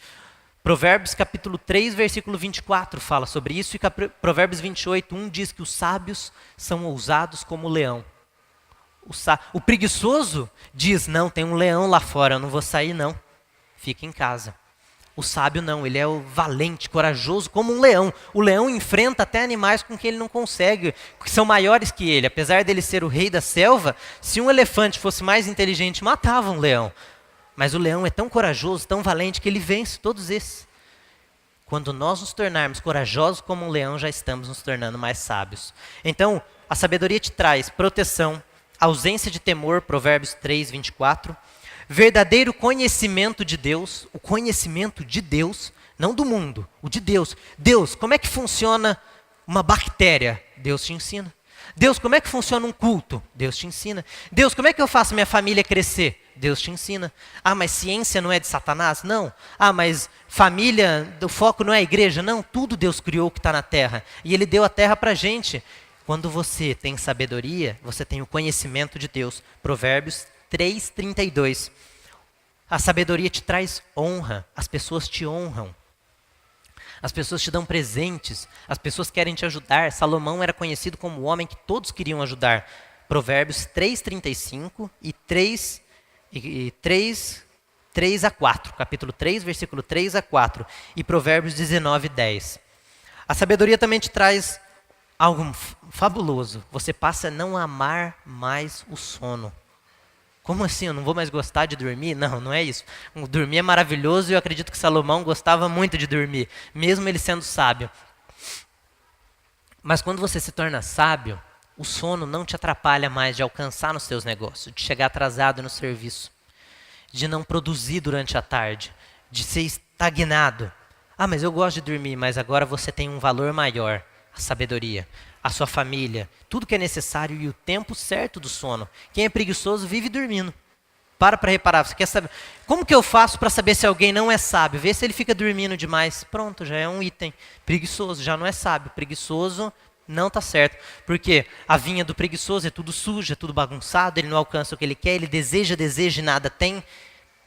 Provérbios capítulo 3, versículo 24 fala sobre isso. E Provérbios 28, 1 diz que os sábios são ousados como o leão. O preguiçoso diz, não, tem um leão lá fora, eu não vou sair não. Fica em casa. O sábio não, ele é o valente, corajoso como um leão. O leão enfrenta até animais com quem ele não consegue, que são maiores que ele. Apesar dele ser o rei da selva, se um elefante fosse mais inteligente, matava um leão. Mas o leão é tão corajoso, tão valente, que ele vence todos esses. Quando nós nos tornarmos corajosos como um leão, já estamos nos tornando mais sábios. Então, a sabedoria te traz proteção, ausência de temor, Provérbios 3, 24. Verdadeiro conhecimento de Deus, o conhecimento de Deus, não do mundo, o de Deus. Deus, como é que funciona uma bactéria? Deus te ensina. Deus, como é que funciona um culto? Deus te ensina. Deus, como é que eu faço minha família crescer? Deus te ensina. Ah, mas ciência não é de Satanás? Não. Ah, mas família, o foco não é a igreja? Não, tudo Deus criou que está na terra. E Ele deu a terra para a gente. Quando você tem sabedoria, você tem o conhecimento de Deus. Provérbios 3:32. A sabedoria te traz honra. As pessoas te honram. As pessoas te dão presentes. As pessoas querem te ajudar. Salomão era conhecido como o homem que todos queriam ajudar. Provérbios 3:35 e 3 a 4. Capítulo 3, versículo 3 a 4. E Provérbios 19:10. A sabedoria também te traz algo fabuloso. Você passa a não amar mais o sono. Como assim? Eu não vou mais gostar de dormir? Não, não é isso. Dormir é maravilhoso e eu acredito que Salomão gostava muito de dormir, mesmo ele sendo sábio. Mas quando você se torna sábio, o sono não te atrapalha mais de alcançar nos seus negócios, de chegar atrasado no serviço, de não produzir durante a tarde, de ser estagnado. Ah, mas eu gosto de dormir, mas agora você tem um valor maior. A sabedoria, a sua família, tudo que é necessário e o tempo certo do sono. Quem é preguiçoso vive dormindo. Para reparar. Você quer saber? Como que eu faço para saber se alguém não é sábio? Vê se ele fica dormindo demais. Pronto, já é um item. Preguiçoso, já não é sábio. Preguiçoso não está certo. Porque a vinha do preguiçoso é tudo sujo, é tudo bagunçado, ele não alcança o que ele quer, ele deseja e nada tem.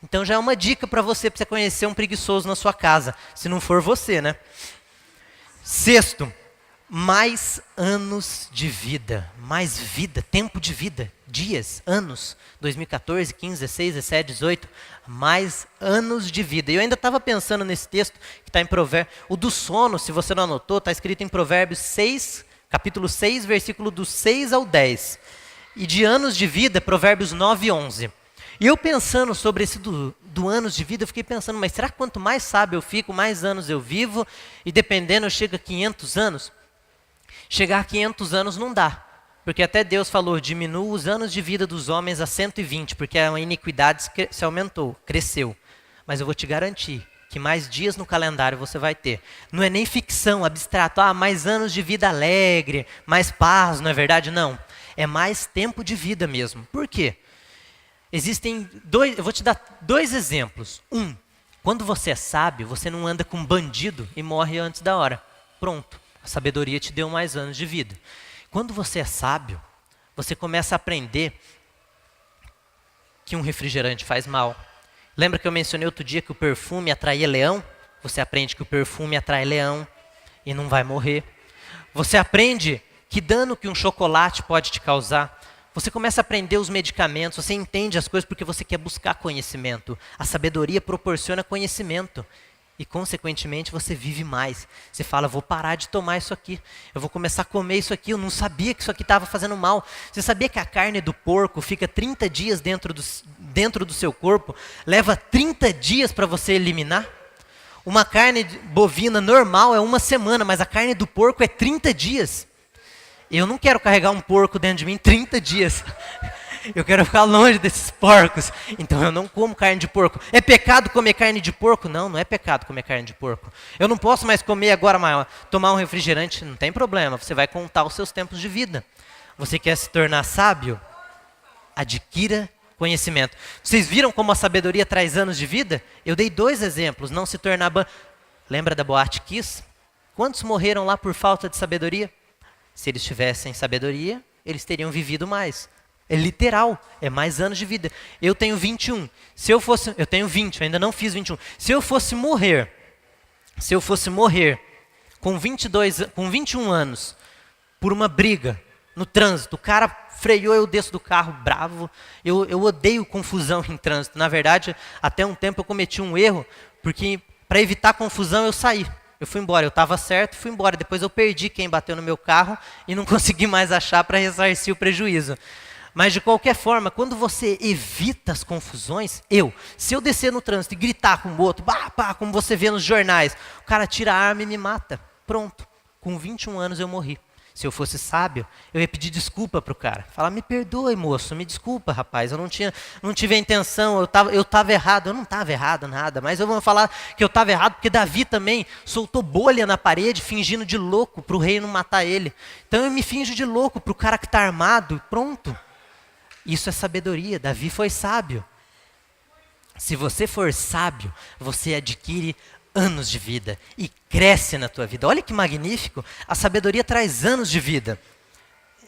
Então já é uma dica para você conhecer um preguiçoso na sua casa. Se não for você, né? Sexto, mais anos de vida. Mais vida, tempo de vida. Dias, anos. 2014, 15, 16, 17, 18. Mais anos de vida. E eu ainda estava pensando nesse texto que está em Provérbios. O do sono, se você não anotou, está escrito em Provérbios 6, capítulo 6, versículo do 6 ao 10. E de anos de vida, Provérbios 9 e 11. E eu pensando sobre esse do anos de vida, eu fiquei pensando, mas será que quanto mais sábio eu fico, mais anos eu vivo? E dependendo, eu chego a 500 anos? Chegar a 500 anos não dá. Porque até Deus falou, diminua os anos de vida dos homens a 120, porque a iniquidade se aumentou, cresceu. Mas eu vou te garantir que mais dias no calendário você vai ter. Não é nem ficção, abstrato, mais anos de vida alegre, mais paz, não é verdade? Não. É mais tempo de vida mesmo. Por quê? Existem eu vou te dar 2 exemplos. Quando você é sábio, você não anda com bandido e morre antes da hora. Pronto, a sabedoria te deu mais anos de vida. Quando você é sábio, você começa a aprender que um refrigerante faz mal. Lembra que eu mencionei outro dia que o perfume atraía leão? Você aprende que o perfume atrai leão e não vai morrer. Você aprende que dano que um chocolate pode te causar. Você começa a aprender os medicamentos, você entende as coisas porque você quer buscar conhecimento. A sabedoria proporciona conhecimento. E, consequentemente, você vive mais. Você fala, vou parar de tomar isso aqui. Eu vou começar a comer isso aqui. Eu não sabia que isso aqui estava fazendo mal. Você sabia que a carne do porco fica 30 dias dentro do seu corpo? Leva 30 dias para você eliminar? Uma carne bovina normal é 1 semana, mas a carne do porco é 30 dias. Eu não quero carregar um porco dentro de mim 30 dias. Eu quero ficar longe desses porcos. Então eu não como carne de porco. É pecado comer carne de porco? Não, não é pecado comer carne de porco. Eu não posso mais comer agora, tomar um refrigerante. Não tem problema, você vai contar os seus tempos de vida. Você quer se tornar sábio? Adquira conhecimento. Vocês viram como a sabedoria traz anos de vida? Eu dei 2 exemplos. Não se tornar... Lembra da Boate Kiss? Quantos morreram lá por falta de sabedoria? Se eles tivessem sabedoria, eles teriam vivido mais. É literal, é mais anos de vida. Eu tenho 21. Eu tenho 20, eu ainda não fiz 21. Se eu fosse morrer com 21 anos, por uma briga no trânsito, o cara freou, eu desço do carro bravo. Eu odeio confusão em trânsito. Na verdade, até um tempo eu cometi um erro, porque para evitar confusão eu saí. Eu fui embora, eu estava certo, fui embora. Depois eu perdi quem bateu no meu carro e não consegui mais achar para ressarcir o prejuízo. Mas de qualquer forma, quando você evita as confusões, se eu descer no trânsito e gritar com o outro, como você vê nos jornais, o cara tira a arma e me mata. Pronto, com 21 anos eu morri. Se eu fosse sábio, eu ia pedir desculpa para o cara. Falar, me perdoe, moço, me desculpa, rapaz, eu não tive a intenção, eu estava errado. Eu não estava errado, nada, mas eu vou falar que eu estava errado, porque Davi também soltou bolha na parede, fingindo de louco para o rei não matar ele. Então eu me finjo de louco para o cara que está armado, pronto. Isso é sabedoria, Davi foi sábio. Se você for sábio, você adquire anos de vida e cresce na tua vida. Olha que magnífico, a sabedoria traz anos de vida.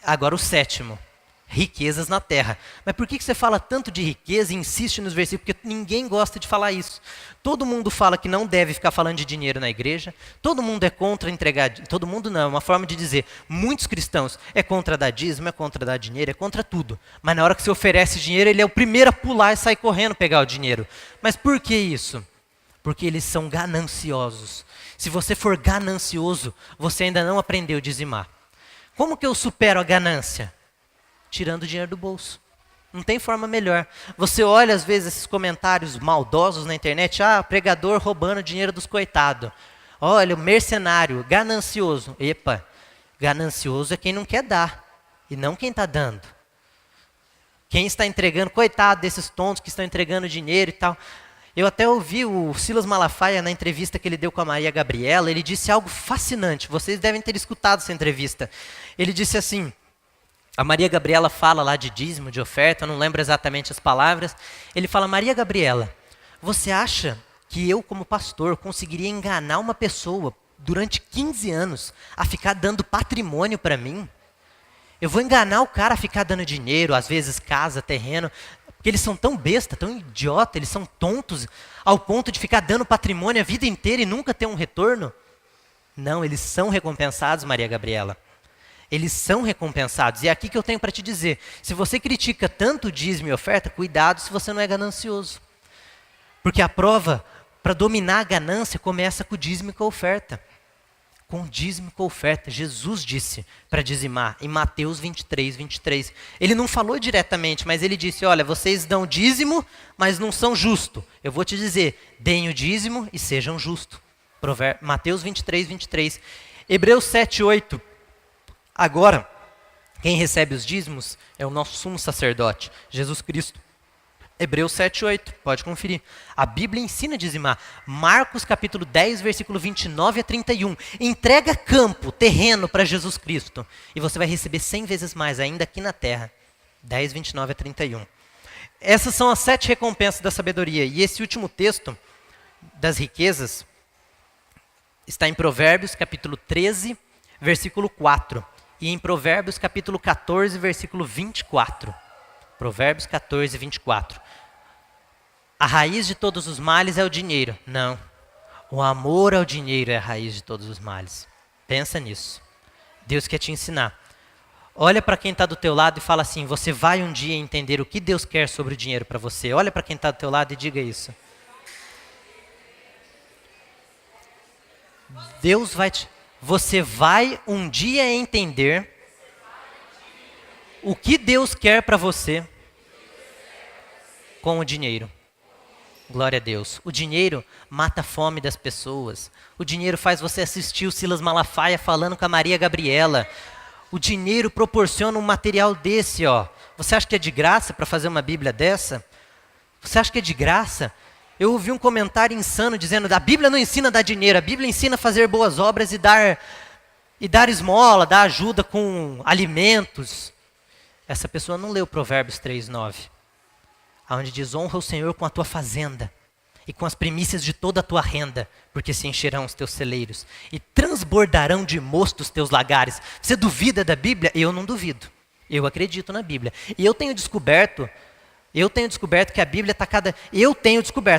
Agora o 7º, riquezas na terra. Mas por que você fala tanto de riqueza e insiste nos versículos? Porque ninguém gosta de falar isso. Todo mundo fala que não deve ficar falando de dinheiro na igreja. Todo mundo é contra entregar. Todo mundo não, é uma forma de dizer. Muitos cristãos é contra dar dízimo, é contra dar dinheiro, é contra tudo. Mas na hora que você oferece dinheiro, ele é o primeiro a pular e sair correndo pegar o dinheiro. Mas por que isso? Porque eles são gananciosos. Se você for ganancioso, você ainda não aprendeu a dizimar. Como que eu supero a ganância? Tirando o dinheiro do bolso. Não tem forma melhor. Você olha às vezes esses comentários maldosos na internet, pregador roubando dinheiro dos coitados. Olha, o mercenário, ganancioso. Epa, ganancioso é quem não quer dar, e não quem está dando. Quem está entregando, coitado desses tontos que estão entregando dinheiro e tal. Eu até ouvi o Silas Malafaia na entrevista que ele deu com a Maria Gabriela, ele disse algo fascinante, vocês devem ter escutado essa entrevista. Ele disse assim, A Maria Gabriela fala lá de dízimo, de oferta, eu não lembro exatamente as palavras. Ele fala: Maria Gabriela, você acha que eu, como pastor, conseguiria enganar uma pessoa durante 15 anos a ficar dando patrimônio para mim? Eu vou enganar o cara a ficar dando dinheiro, às vezes casa, terreno, porque eles são tão besta, tão idiota, eles são tontos ao ponto de ficar dando patrimônio a vida inteira e nunca ter um retorno? Não, eles são recompensados, Maria Gabriela. Eles são recompensados. E é aqui que eu tenho para te dizer. Se você critica tanto o dízimo e oferta, cuidado se você não é ganancioso. Porque a prova para dominar a ganância começa com o dízimo e com a oferta. Com o dízimo e com a oferta. Jesus disse para dizimar em Mateus 23, 23. Ele não falou diretamente, mas ele disse: olha, vocês dão dízimo, mas não são justos. Eu vou te dizer, deem o dízimo e sejam justos. Mateus 23, 23. Hebreus 7, 8. Agora, quem recebe os dízimos é o nosso sumo sacerdote, Jesus Cristo. Hebreus 7, 8, pode conferir. A Bíblia ensina a dizimar. Marcos capítulo 10, versículo 29 a 31. Entrega campo, terreno para Jesus Cristo. E você vai receber 100 vezes mais ainda aqui na terra. 10, 29 a 31. Essas são as 7 recompensas da sabedoria. E esse último texto das riquezas está em Provérbios capítulo 13, versículo 4. E em Provérbios capítulo 14, versículo 24. Provérbios 14, 24. A raiz de todos os males é o dinheiro. Não. O amor ao dinheiro é a raiz de todos os males. Pensa nisso. Deus quer te ensinar. Olha para quem está do teu lado e fala assim: você vai um dia entender o que Deus quer sobre o dinheiro para você. Olha para quem está do teu lado e diga isso. Deus vai te... Você vai um dia entender o que Deus quer para você com o dinheiro. Glória a Deus. O dinheiro mata a fome das pessoas. O dinheiro faz você assistir o Silas Malafaia falando com a Maria Gabriela. O dinheiro proporciona um material desse, ó. Você acha que é de graça para fazer uma Bíblia dessa? Você acha que é de graça? Eu ouvi um comentário insano dizendo: a Bíblia não ensina a dar dinheiro, a Bíblia ensina a fazer boas obras e dar esmola, dar ajuda com alimentos. Essa pessoa não leu Provérbios 3, 9. Onde diz: honra o Senhor com a tua fazenda e com as primícias de toda a tua renda, porque se encherão os teus celeiros e transbordarão de mosto os teus lagares. Você duvida da Bíblia? Eu não duvido. Eu acredito na Bíblia. E eu tenho descoberto que a Bíblia está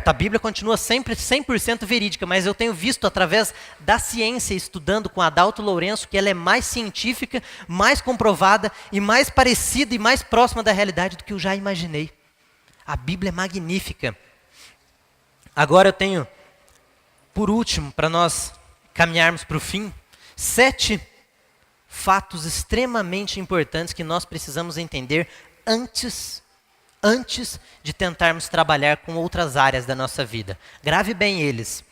a Bíblia continua sempre 100% verídica, mas eu tenho visto através da ciência, estudando com Adalto Lourenço, que ela é mais científica, mais comprovada e mais parecida e mais próxima da realidade do que eu já imaginei. A Bíblia é magnífica. Agora eu tenho, por último, para nós caminharmos para o fim, 7 fatos extremamente importantes que nós precisamos entender antes de tentarmos trabalhar com outras áreas da nossa vida. Grave bem eles.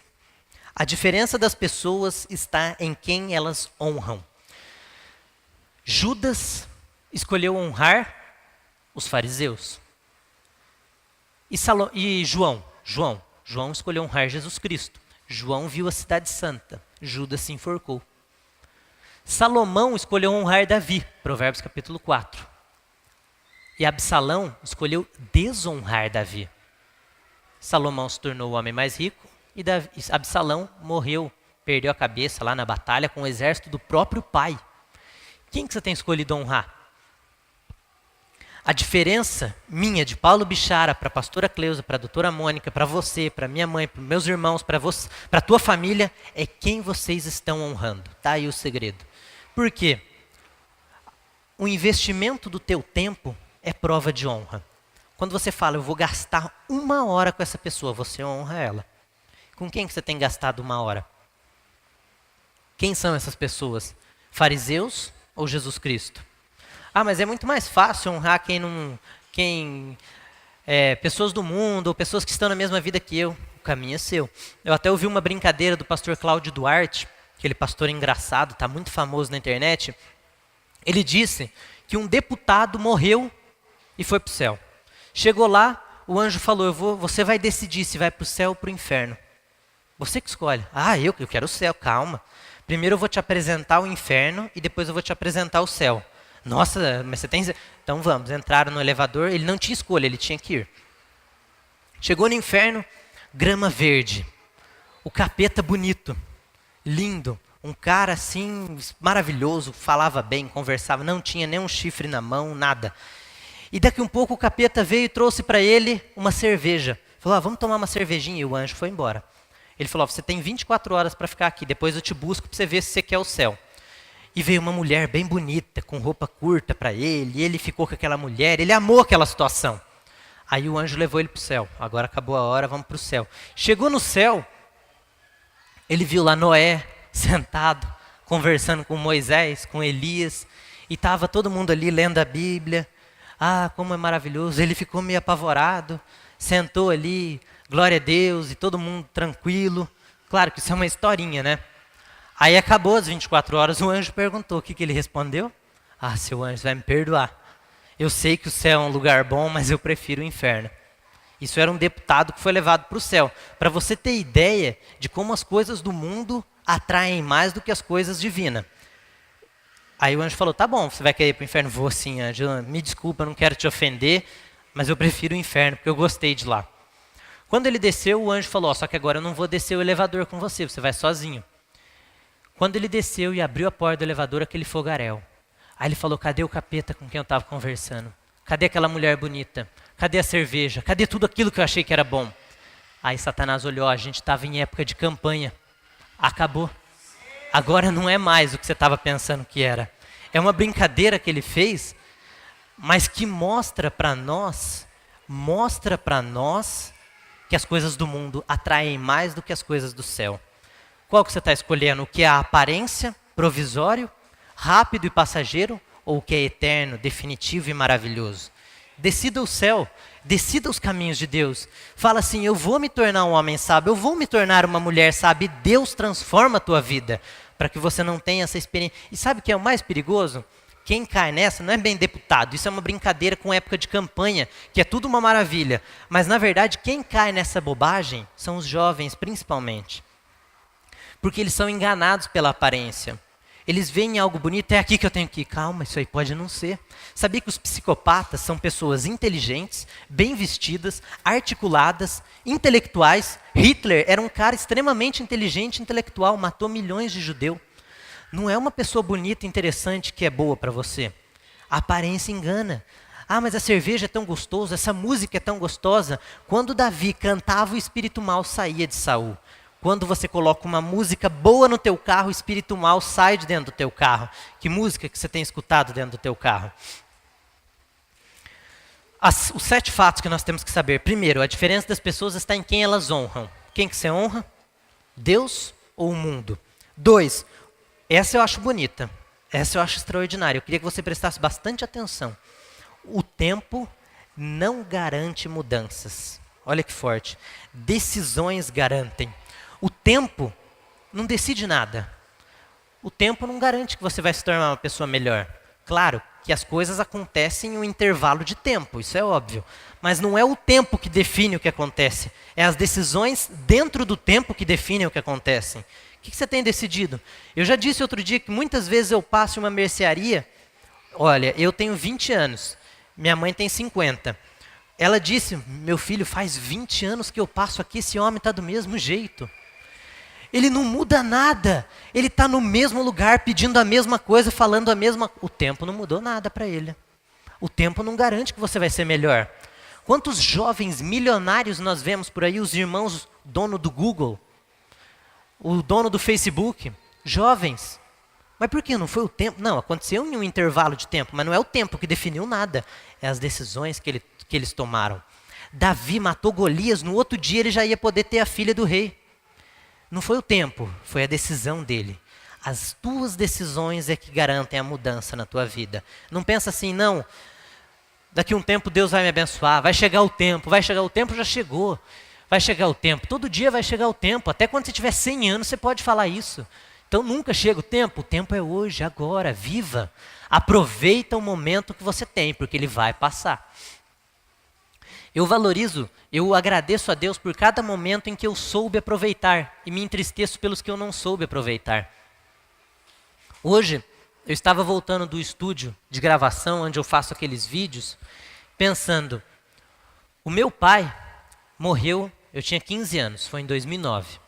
A diferença das pessoas está em quem elas honram. Judas escolheu honrar os fariseus. E João escolheu honrar Jesus Cristo. João viu a cidade santa. Judas se enforcou. Salomão escolheu honrar Davi. Provérbios capítulo 4. E Absalão escolheu desonrar Davi. Salomão se tornou o homem mais rico e Absalão morreu, perdeu a cabeça lá na batalha com o exército do próprio pai. Quem que você tem escolhido honrar? A diferença minha, de Paulo Bichara, para a pastora Cleusa, para a doutora Mônica, para você, para minha mãe, para meus irmãos, para a tua família, é quem vocês estão honrando. Tá aí o segredo. Por quê? O investimento do teu tempo é prova de honra. Quando você fala: eu vou gastar 1 hora com essa pessoa, você honra ela. Com quem que você tem gastado 1 hora? Quem são essas pessoas? Fariseus ou Jesus Cristo? Ah, mas é muito mais fácil honrar pessoas do mundo ou pessoas que estão na mesma vida que eu. O caminho é seu. Eu até ouvi uma brincadeira do pastor Cláudio Duarte, aquele pastor engraçado, está muito famoso na internet. Ele disse que um deputado morreu e foi para o céu. Chegou lá, o anjo falou: você vai decidir se vai para o céu ou para o inferno. Você que escolhe. Ah, eu quero o céu, calma. Primeiro eu vou te apresentar o inferno e depois eu vou te apresentar o céu. Nossa, mas você tem... Então vamos, entraram no elevador, ele não tinha escolha, ele tinha que ir. Chegou no inferno, grama verde, o capeta bonito, lindo, um cara assim, maravilhoso, falava bem, conversava, não tinha nem um chifre na mão, nada. E daqui um pouco o capeta veio e trouxe para ele uma cerveja. Falou, vamos tomar uma cervejinha, e o anjo foi embora. Ele falou, você tem 24 horas para ficar aqui, depois eu te busco para você ver se você quer o céu. E veio uma mulher bem bonita, com roupa curta para ele, e ele ficou com aquela mulher, ele amou aquela situação. Aí o anjo levou ele para o céu. Agora acabou a hora, vamos para o céu. Chegou no céu, ele viu lá Noé sentado, conversando com Moisés, com Elias, e estava todo mundo ali lendo a Bíblia. Ah, como é maravilhoso. Ele ficou meio apavorado, sentou ali, glória a Deus, e todo mundo tranquilo. Claro que isso é uma historinha, né? Aí acabou as 24 horas, o anjo perguntou, o que ele respondeu? Ah, seu anjo, vai me perdoar. Eu sei que o céu é um lugar bom, mas eu prefiro o inferno. Isso era um deputado que foi levado para o céu. Para você ter ideia de como as coisas do mundo atraem mais do que as coisas divinas. Aí o anjo falou, tá bom, você vai querer ir para o inferno? Vou sim, anjo, me desculpa, eu não quero te ofender, mas eu prefiro o inferno, porque eu gostei de lá. Quando ele desceu, o anjo falou, só que agora eu não vou descer o elevador com você, você vai sozinho. Quando ele desceu e abriu a porta do elevador, aquele fogaréu. Aí ele falou, cadê o capeta com quem eu estava conversando? Cadê aquela mulher bonita? Cadê a cerveja? Cadê tudo aquilo que eu achei que era bom? Aí Satanás olhou, a gente estava em época de campanha. Acabou. Agora não é mais o que você estava pensando que era. É uma brincadeira que ele fez, mas que mostra para nós que as coisas do mundo atraem mais do que as coisas do céu. Qual que você está escolhendo? O que é a aparência, provisório, rápido e passageiro, ou o que é eterno, definitivo e maravilhoso? Decida o céu, decida os caminhos de Deus. Fala assim, eu vou me tornar um homem sábio, eu vou me tornar uma mulher sábia, e Deus transforma a tua vida, para que você não tenha essa experiência. E sabe o que é o mais perigoso? Quem cai nessa não é bem deputado, isso é uma brincadeira com época de campanha, que é tudo uma maravilha. Mas na verdade, quem cai nessa bobagem são os jovens, principalmente. Porque eles são enganados pela aparência. Eles veem algo bonito, é aqui que eu tenho que ir. Calma, isso aí pode não ser. Sabia que os psicopatas são pessoas inteligentes, bem vestidas, articuladas, intelectuais? Hitler era um cara extremamente inteligente e intelectual, matou milhões de judeus. Não é uma pessoa bonita e interessante que é boa para você. A aparência engana. Ah, mas a cerveja é tão gostosa, essa música é tão gostosa. Quando Davi cantava, o espírito mau saía de Saul. Quando você coloca uma música boa no teu carro, o espírito mau sai de dentro do teu carro. Que música que você tem escutado dentro do teu carro? Os 7 fatos que nós temos que saber. Primeiro, a diferença das pessoas está em quem elas honram. Quem que você honra? Deus ou o mundo? 2, essa eu acho bonita. Essa eu acho extraordinária. Eu queria que você prestasse bastante atenção. O tempo não garante mudanças. Olha que forte. Decisões garantem. O tempo não decide nada. O tempo não garante que você vai se tornar uma pessoa melhor. Claro que as coisas acontecem em um intervalo de tempo, isso é óbvio. Mas não é o tempo que define o que acontece. É as decisões dentro do tempo que definem o que acontece. O que você tem decidido? Eu já disse outro dia que muitas vezes eu passo em uma mercearia. Olha, eu tenho 20 anos, minha mãe tem 50. Ela disse, meu filho, faz 20 anos que eu passo aqui, esse homem está do mesmo jeito. Ele não muda nada. Ele está no mesmo lugar, pedindo a mesma coisa, falando a mesma... O tempo não mudou nada para ele. O tempo não garante que você vai ser melhor. Quantos jovens milionários nós vemos por aí, os irmãos dono do Google, o dono do Facebook, jovens. Mas por que não foi o tempo? Não, aconteceu em um intervalo de tempo, mas não é o tempo que definiu nada. É as decisões que eles tomaram. Davi matou Golias, no outro dia ele já ia poder ter a filha do rei. Não foi o tempo, foi a decisão dele. As tuas decisões é que garantem a mudança na tua vida. Não pensa assim, não, daqui a um tempo Deus vai me abençoar, vai chegar o tempo, já chegou. Vai chegar o tempo, todo dia vai chegar o tempo, até quando você tiver 100 anos você pode falar isso. Então nunca chega o tempo é hoje, agora, viva. Aproveita o momento que você tem, porque ele vai passar. Eu agradeço a Deus por cada momento em que eu soube aproveitar e me entristeço pelos que eu não soube aproveitar. Hoje, eu estava voltando do estúdio de gravação, onde eu faço aqueles vídeos, pensando, o meu pai morreu, eu tinha 15 anos, foi em 2009.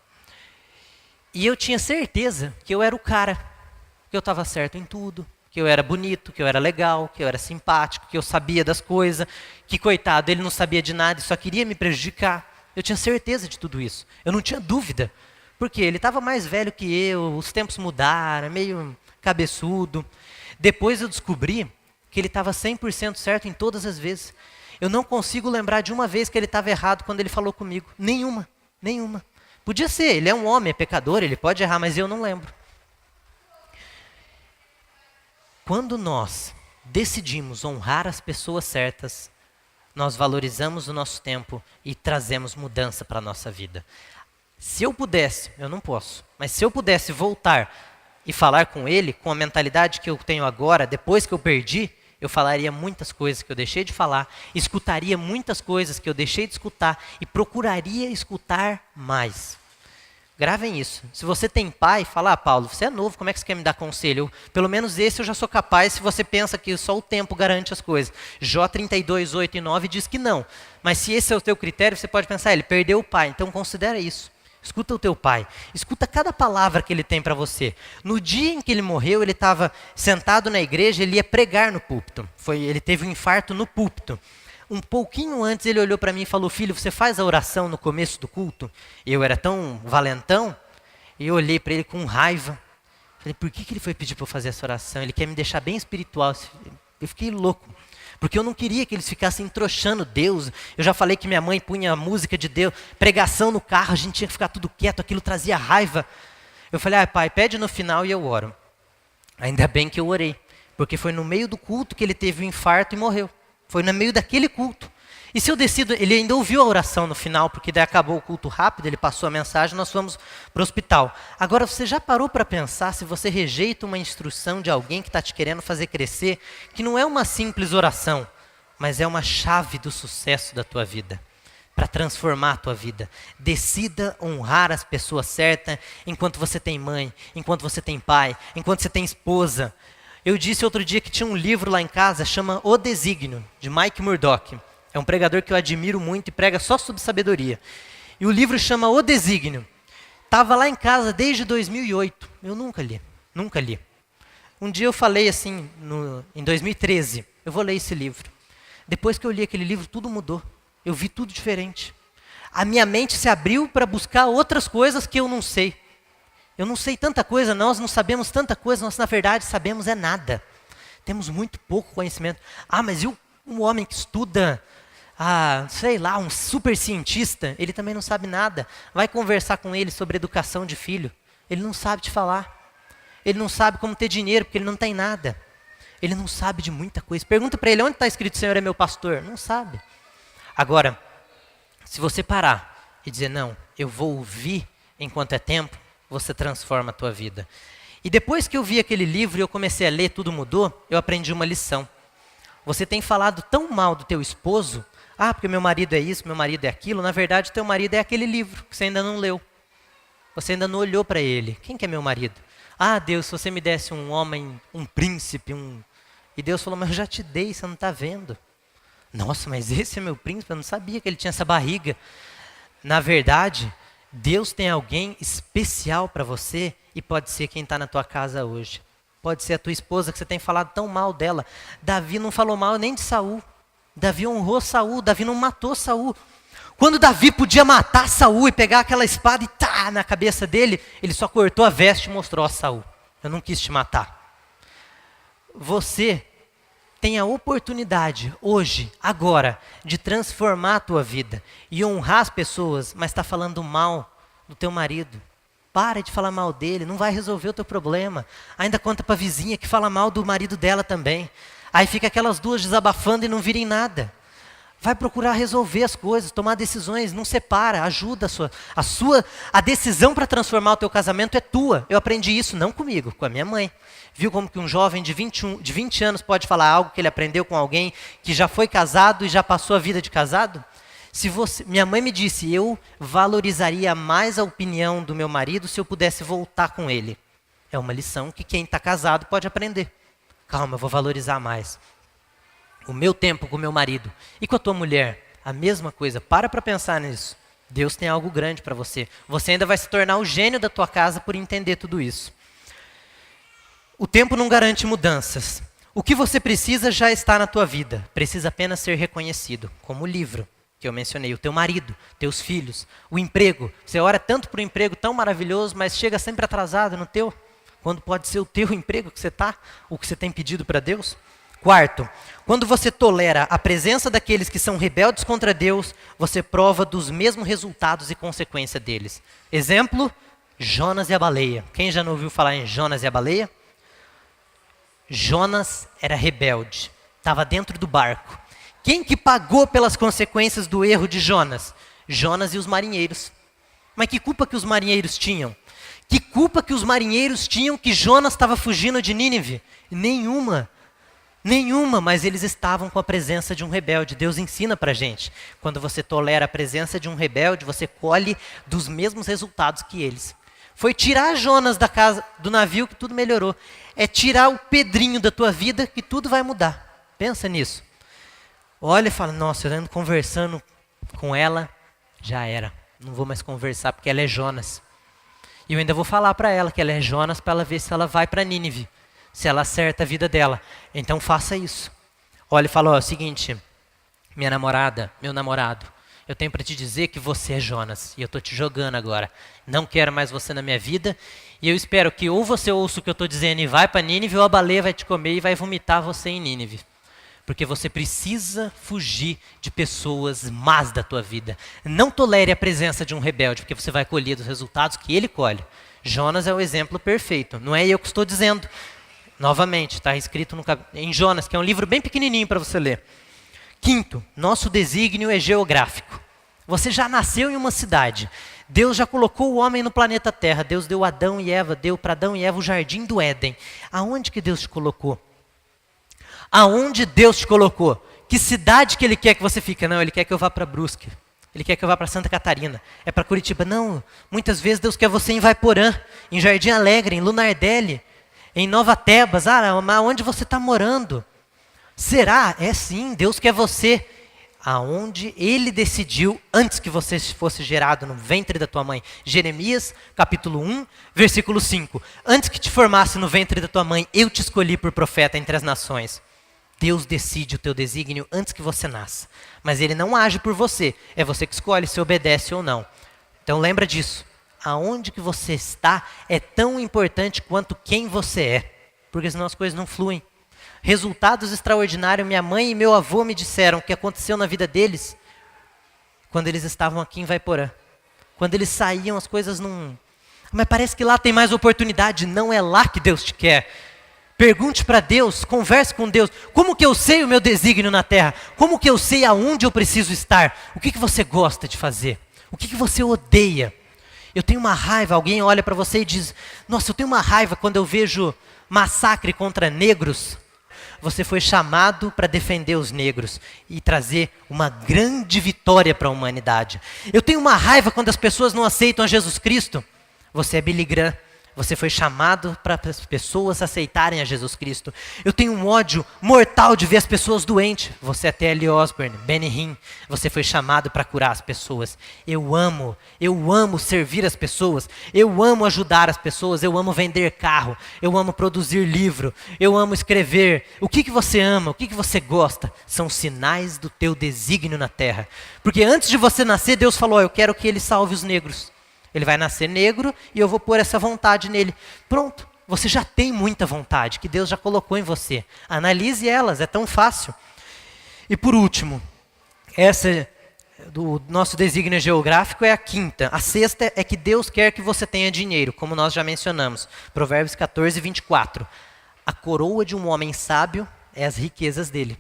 E eu tinha certeza que eu era o cara, que eu estava certo em tudo, que eu era bonito, que eu era legal, que eu era simpático, que eu sabia das coisas, que, coitado, ele não sabia de nada e só queria me prejudicar. Eu tinha certeza de tudo isso, eu não tinha dúvida. Porque ele estava mais velho que eu, os tempos mudaram, meio cabeçudo. Depois eu descobri que ele estava 100% certo em todas as vezes. Eu não consigo lembrar de uma vez que ele estava errado quando ele falou comigo. Nenhuma, nenhuma. Podia ser, ele é um homem, é pecador, ele pode errar, mas eu não lembro. Quando nós decidimos honrar as pessoas certas, nós valorizamos o nosso tempo e trazemos mudança para a nossa vida. Se eu pudesse, eu não posso, mas se eu pudesse voltar e falar com ele, com a mentalidade que eu tenho agora, depois que eu perdi, eu falaria muitas coisas que eu deixei de falar, escutaria muitas coisas que eu deixei de escutar e procuraria escutar mais. Gravem isso. Se você tem pai, fala, Paulo, você é novo, como é que você quer me dar conselho? Pelo menos esse eu já sou capaz, se você pensa que só o tempo garante as coisas. Jó 32, 8 e 9 diz que não. Mas se esse é o teu critério, você pode pensar, ele perdeu o pai, então considera isso. Escuta o teu pai, escuta cada palavra que ele tem para você. No dia em que ele morreu, ele estava sentado na igreja, ele ia pregar no púlpito. Ele teve um infarto no púlpito. Um pouquinho antes ele olhou para mim e falou, filho, você faz a oração no começo do culto? Eu era tão valentão, e eu olhei para ele com raiva. Falei, por que ele foi pedir para eu fazer essa oração? Ele quer me deixar bem espiritual. Eu fiquei louco. Porque eu não queria que eles ficassem entroxando Deus. Eu já falei que minha mãe punha a música de Deus, pregação no carro, a gente tinha que ficar tudo quieto, aquilo trazia raiva. Eu falei, pai, pede no final e eu oro. Ainda bem que eu orei, porque foi no meio do culto que ele teve um infarto e morreu. Foi no meio daquele culto. E se eu decido, ele ainda ouviu a oração no final, porque daí acabou o culto rápido, ele passou a mensagem, nós fomos para o hospital. Agora, você já parou para pensar se você rejeita uma instrução de alguém que está te querendo fazer crescer, que não é uma simples oração, mas é uma chave do sucesso da tua vida, para transformar a tua vida. Decida honrar as pessoas certas enquanto você tem mãe, enquanto você tem pai, enquanto você tem esposa. Eu disse outro dia que tinha um livro lá em casa, chama O Desígnio, de Mike Murdock. É um pregador que eu admiro muito e prega só sobre sabedoria. E o livro chama O Desígnio. Estava lá em casa desde 2008. Eu nunca li, nunca li. Um dia eu falei assim, em 2013, eu vou ler esse livro. Depois que eu li aquele livro, tudo mudou. Eu vi tudo diferente. A minha mente se abriu para buscar outras coisas que eu não sei. Eu não sei tanta coisa, nós não sabemos tanta coisa, nós na verdade sabemos é nada. Temos muito pouco conhecimento. Mas e um homem que estuda, sei lá, um super cientista, ele também não sabe nada. Vai conversar com ele sobre educação de filho. Ele não sabe te falar. Ele não sabe como ter dinheiro, porque ele não tem nada. Ele não sabe de muita coisa. Pergunta para ele, onde está escrito, o Senhor é meu pastor? Não sabe. Agora, se você parar e dizer, não, eu vou ouvir enquanto é tempo, você transforma a tua vida. E depois que eu vi aquele livro e eu comecei a ler, tudo mudou, eu aprendi uma lição. Você tem falado tão mal do teu esposo, porque meu marido é isso, meu marido é aquilo, na verdade teu marido é aquele livro que você ainda não leu. Você ainda não olhou para ele. Quem que é meu marido? Deus, se você me desse um homem, um príncipe, E Deus falou, mas eu já te dei, você não está vendo. Nossa, mas esse é meu príncipe, eu não sabia que ele tinha essa barriga. Na verdade, Deus tem alguém especial para você e pode ser quem está na tua casa hoje. Pode ser a tua esposa que você tem falado tão mal dela. Davi não falou mal nem de Saul. Davi honrou Saul, Davi não matou Saul. Quando Davi podia matar Saul e pegar aquela espada e na cabeça dele, ele só cortou a veste e mostrou a Saul. Eu não quis te matar. Você tem a oportunidade hoje, agora, de transformar a tua vida e honrar as pessoas, mas está falando mal do teu marido. Para de falar mal dele, não vai resolver o teu problema. Ainda conta para a vizinha que fala mal do marido dela também. Aí fica aquelas duas desabafando e não virem nada. Vai procurar resolver as coisas, tomar decisões, não separa, ajuda a decisão para transformar o teu casamento é tua. Eu aprendi isso não comigo, com a minha mãe. Viu como que um jovem de 20 anos pode falar algo que ele aprendeu com alguém que já foi casado e já passou a vida de casado? Minha mãe me disse, eu valorizaria mais a opinião do meu marido se eu pudesse voltar com ele. É uma lição que quem está casado pode aprender. Calma, eu vou valorizar mais o meu tempo com o meu marido. E com a tua mulher, a mesma coisa. Para pensar nisso. Deus tem algo grande para você. Você ainda vai se tornar o gênio da tua casa por entender tudo isso. O tempo não garante mudanças. O que você precisa já está na tua vida. Precisa apenas ser reconhecido. Como o livro que eu mencionei. O teu marido, teus filhos, o emprego. Você ora tanto para um emprego tão maravilhoso, mas chega sempre atrasado no teu. Quando pode ser o teu emprego que você está, o que você tem pedido para Deus. Quarto, quando você tolera a presença daqueles que são rebeldes contra Deus, você prova dos mesmos resultados e consequências deles. Exemplo, Jonas e a baleia. Quem já não ouviu falar em Jonas e a baleia? Jonas era rebelde, estava dentro do barco. Quem que pagou pelas consequências do erro de Jonas? Jonas e os marinheiros. Mas que culpa que os marinheiros tinham? Que culpa que os marinheiros tinham que Jonas estava fugindo de Nínive? Nenhuma. Nenhuma, mas eles estavam com a presença de um rebelde. Deus ensina pra gente. Quando você tolera a presença de um rebelde, você colhe dos mesmos resultados que eles. Foi tirar Jonas da casa, do navio que tudo melhorou. É tirar o Pedrinho da tua vida que tudo vai mudar. Pensa nisso. Olha e fala, nossa, eu ando conversando com ela, já era. Não vou mais conversar porque ela é Jonas. E eu ainda vou falar para ela que ela é Jonas para ela ver se ela vai para Nínive. Se ela acerta a vida dela. Então faça isso. Olha e fala, ó, é o seguinte, minha namorada, meu namorado, eu tenho para te dizer que você é Jonas. E eu estou te jogando agora. Não quero mais você na minha vida. E eu espero que ou você ouça o que eu estou dizendo e vai para Nínive, ou a baleia vai te comer e vai vomitar você em Nínive. Porque você precisa fugir de pessoas más da tua vida. Não tolere a presença de um rebelde, porque você vai colher dos resultados que ele colhe. Jonas é o exemplo perfeito. Não é eu que estou dizendo. Novamente, está escrito em Jonas, que é um livro bem pequenininho para você ler. Quinto, nosso desígnio é geográfico. Você já nasceu em uma cidade. Deus já colocou o homem no planeta Terra. Deus deu Adão e Eva, deu para Adão e Eva o jardim do Éden. Aonde que Deus te colocou? Aonde Deus te colocou? Que cidade que Ele quer que você fique? Não, Ele quer que eu vá para Brusque. Ele quer que eu vá para Santa Catarina. É para Curitiba. Não, muitas vezes Deus quer você em Vaiporã, em Jardim Alegre, em Lunardelli, em Nova Tebas. Ah, mas onde você está morando? Será? É sim, Deus quer você aonde Ele decidiu antes que você fosse gerado no ventre da tua mãe. Jeremias, capítulo 1, versículo 5. Antes que te formasse no ventre da tua mãe, eu te escolhi por profeta entre as nações. Deus decide o teu desígnio antes que você nasça. Mas Ele não age por você. É você que escolhe se obedece ou não. Então lembra disso. Aonde que você está é tão importante quanto quem você é. Porque senão as coisas não fluem. Resultados extraordinários, minha mãe e meu avô me disseram que aconteceu na vida deles quando eles estavam aqui em Vaiporã. Quando eles saíam, as coisas não... Mas parece que lá tem mais oportunidade. Não é lá que Deus te quer. Pergunte para Deus, converse com Deus. Como que eu sei o meu desígnio na terra? Como que eu sei aonde eu preciso estar? O que você gosta de fazer? O que você odeia? Eu tenho uma raiva, alguém olha para você e diz, nossa, eu tenho uma raiva quando eu vejo massacre contra negros. Você foi chamado para defender os negros e trazer uma grande vitória para a humanidade. Eu tenho uma raiva quando as pessoas não aceitam a Jesus Cristo. Você é Billy Graham. Você foi chamado para as pessoas aceitarem a Jesus Cristo. Eu tenho um ódio mortal de ver as pessoas doentes. Você é T.L. Osborne, Benny Hinn. Você foi chamado para curar as pessoas. Eu amo servir as pessoas. Eu amo ajudar as pessoas. Eu amo vender carro. Eu amo produzir livro. Eu amo escrever. O que você ama? O que você gosta? São sinais do teu desígnio na terra. Porque antes de você nascer, Deus falou, eu quero que Ele salve os negros. Ele vai nascer negro e eu vou pôr essa vontade nele. Pronto, você já tem muita vontade que Deus já colocou em você. Analise elas, é tão fácil. E por último, essa do nosso desígnio geográfico é a quinta. A sexta é que Deus quer que você tenha dinheiro, como nós já mencionamos. Provérbios 14, 24. A coroa de um homem sábio é as riquezas dele.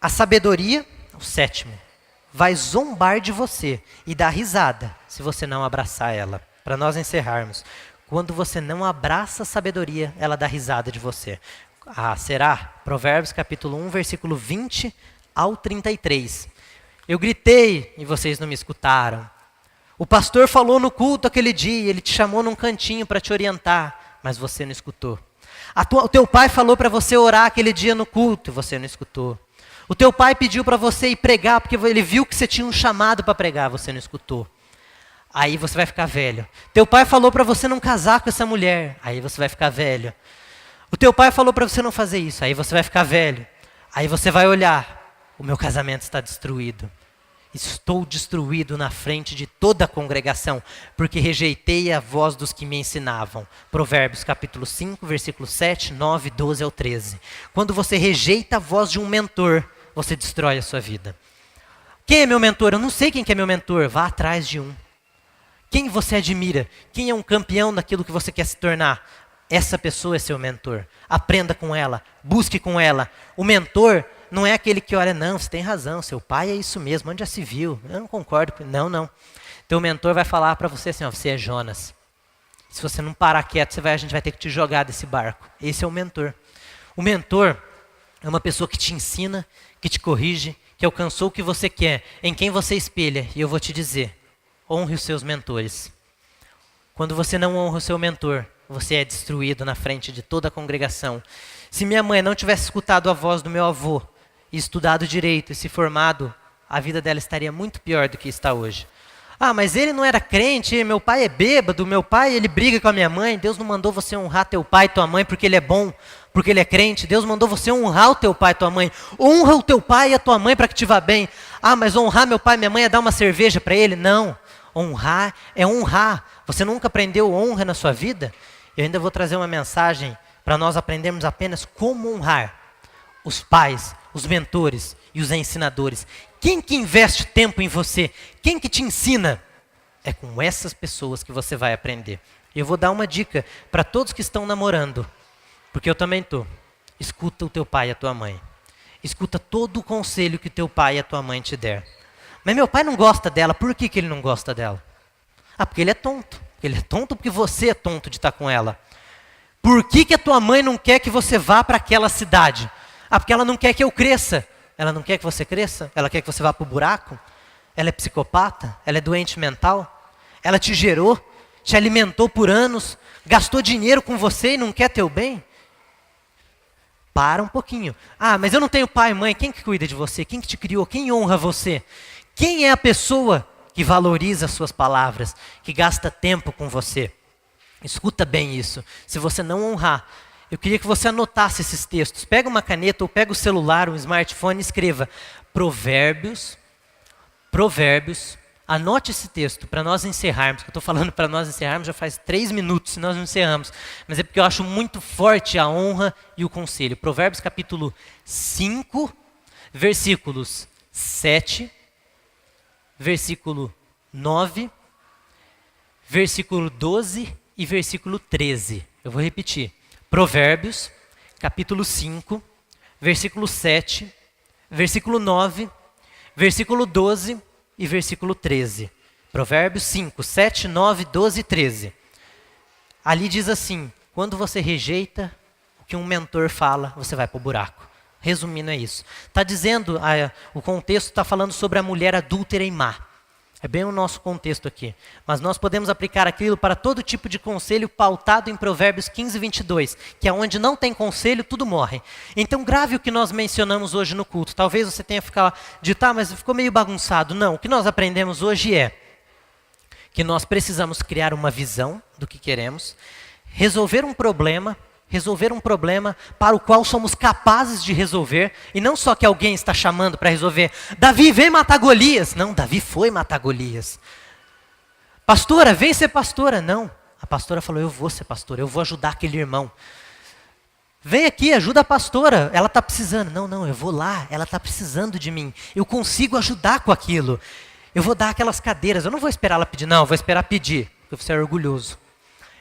A sabedoria, o sétimo, vai zombar de você e dar risada se você não abraçar ela. Para nós encerrarmos, quando você não abraça a sabedoria, ela dá risada de você. Ah, será? Provérbios capítulo 1, versículo 20 ao 33. Eu gritei e vocês não me escutaram. O pastor falou no culto aquele dia, ele te chamou num cantinho para te orientar, mas você não escutou. O teu pai falou para você orar aquele dia no culto, e você não escutou. O teu pai pediu para você ir pregar, porque ele viu que você tinha um chamado para pregar, você não escutou. Aí você vai ficar velho. Teu pai falou para você não casar com essa mulher, aí você vai ficar velho. O teu pai falou para você não fazer isso, aí você vai ficar velho. Aí você vai olhar, o meu casamento está destruído. Estou destruído na frente de toda a congregação, porque rejeitei a voz dos que me ensinavam. Provérbios capítulo 5, versículos 7, 9, 12 ao 13. Quando você rejeita a voz de um mentor, você destrói a sua vida. Quem é meu mentor? Eu não sei quem que é meu mentor. Vá atrás de um. Quem você admira? Quem é um campeão daquilo que você quer se tornar? Essa pessoa é seu mentor. Aprenda com ela, busque com ela. O mentor não é aquele que olha, não, você tem razão, seu pai é isso mesmo, onde já se viu? Eu não concordo. Não. Teu mentor vai falar para você assim, ó, você é Jonas. Se você não parar quieto, a gente vai ter que te jogar desse barco. Esse é o mentor. O mentor é uma pessoa que te ensina, que te corrige, que alcançou o que você quer, em quem você espelha. E eu vou te dizer, honre os seus mentores. Quando você não honra o seu mentor, você é destruído na frente de toda a congregação. Se minha mãe não tivesse escutado a voz do meu avô, e estudado direito e se formado, a vida dela estaria muito pior do que está hoje. Ah, mas ele não era crente, meu pai é bêbado, meu pai ele briga com a minha mãe. Deus não mandou você honrar teu pai e tua mãe porque ele é bom, porque ele é crente. Deus mandou você honrar o teu pai e tua mãe. Honra o teu pai e a tua mãe para que te vá bem. Ah, mas honrar meu pai e minha mãe é dar uma cerveja para ele? Não, honrar é honrar. Você nunca aprendeu honra na sua vida? Eu ainda vou trazer uma mensagem para nós aprendermos apenas como honrar os pais, os mentores e os ensinadores. Quem que investe tempo em você? Quem que te ensina? É com essas pessoas que você vai aprender. Eu vou dar uma dica para todos que estão namorando, porque eu também estou. Escuta o teu pai e a tua mãe. Escuta todo o conselho que teu pai e a tua mãe te der. Mas meu pai não gosta dela, por que que ele não gosta dela? Ah, porque ele é tonto. Ele é tonto porque você é tonto de estar com ela. Por que que a tua mãe não quer que você vá para aquela cidade? Ah, porque ela não quer que eu cresça. Ela não quer que você cresça? Ela quer que você vá para o buraco? Ela é psicopata? Ela é doente mental? Ela te gerou, te alimentou por anos, gastou dinheiro com você e não quer teu bem? Para um pouquinho. Ah, mas eu não tenho pai e mãe. Quem que cuida de você? Quem que te criou? Quem honra você? Quem é a pessoa que valoriza as suas palavras, que gasta tempo com você? Escuta bem isso. Se você não honrar, eu queria que você anotasse esses textos. Pega uma caneta ou pega o celular, um smartphone e escreva Provérbios. Anote esse texto para nós encerrarmos. Eu estou falando para nós encerrarmos já faz 3 minutos e nós não encerramos. Mas é porque eu acho muito forte a honra e o conselho. Provérbios capítulo 5, versículos 7, versículo 9, versículo 12 e versículo 13. Eu vou repetir. Provérbios, capítulo 5, versículo 7, versículo 9, versículo 12 e versículo 13. Provérbios 5, 7, 9, 12 e 13. Ali diz assim, quando você rejeita o que um mentor fala, você vai para o buraco. Resumindo é isso. Está dizendo, o contexto está falando sobre a mulher adúltera e má. É bem o nosso contexto aqui. Mas nós podemos aplicar aquilo para todo tipo de conselho pautado em Provérbios 15, 22, que é onde não tem conselho, tudo morre. Então grave o que nós mencionamos hoje no culto. Talvez você tenha ficado de, mas ficou meio bagunçado. Não, o que nós aprendemos hoje é que nós precisamos criar uma visão do que queremos, resolver um problema para o qual somos capazes de resolver, e não só que alguém está chamando para resolver. Davi, vem matar Golias. Não, Davi foi matar Golias. Pastora, vem ser pastora. Não, a pastora falou, eu vou ser pastora, eu vou ajudar aquele irmão. Vem aqui, ajuda a pastora, ela está precisando. Não, eu vou lá, ela está precisando de mim. Eu consigo ajudar com aquilo. Eu vou dar aquelas cadeiras, eu não vou esperar ela pedir, não, eu vou esperar pedir, porque você é orgulhoso.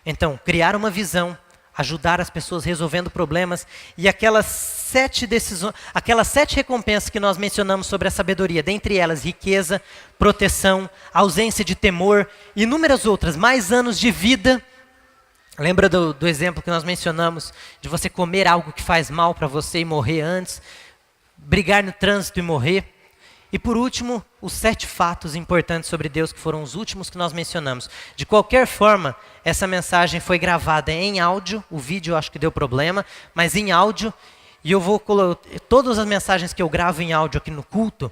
Então, criar uma visão, ajudar as pessoas resolvendo problemas, e aquelas 7 decisões, aquelas 7 recompensas que nós mencionamos sobre a sabedoria, dentre elas riqueza, proteção, ausência de temor, e inúmeras outras, mais anos de vida. Lembra do exemplo que nós mencionamos, de você comer algo que faz mal para você e morrer antes, brigar no trânsito e morrer. E por último, os 7 fatos importantes sobre Deus, que foram os últimos que nós mencionamos. De qualquer forma, essa mensagem foi gravada em áudio, o vídeo eu acho que deu problema, mas em áudio, e eu vou colocar todas as mensagens que eu gravo em áudio aqui no culto,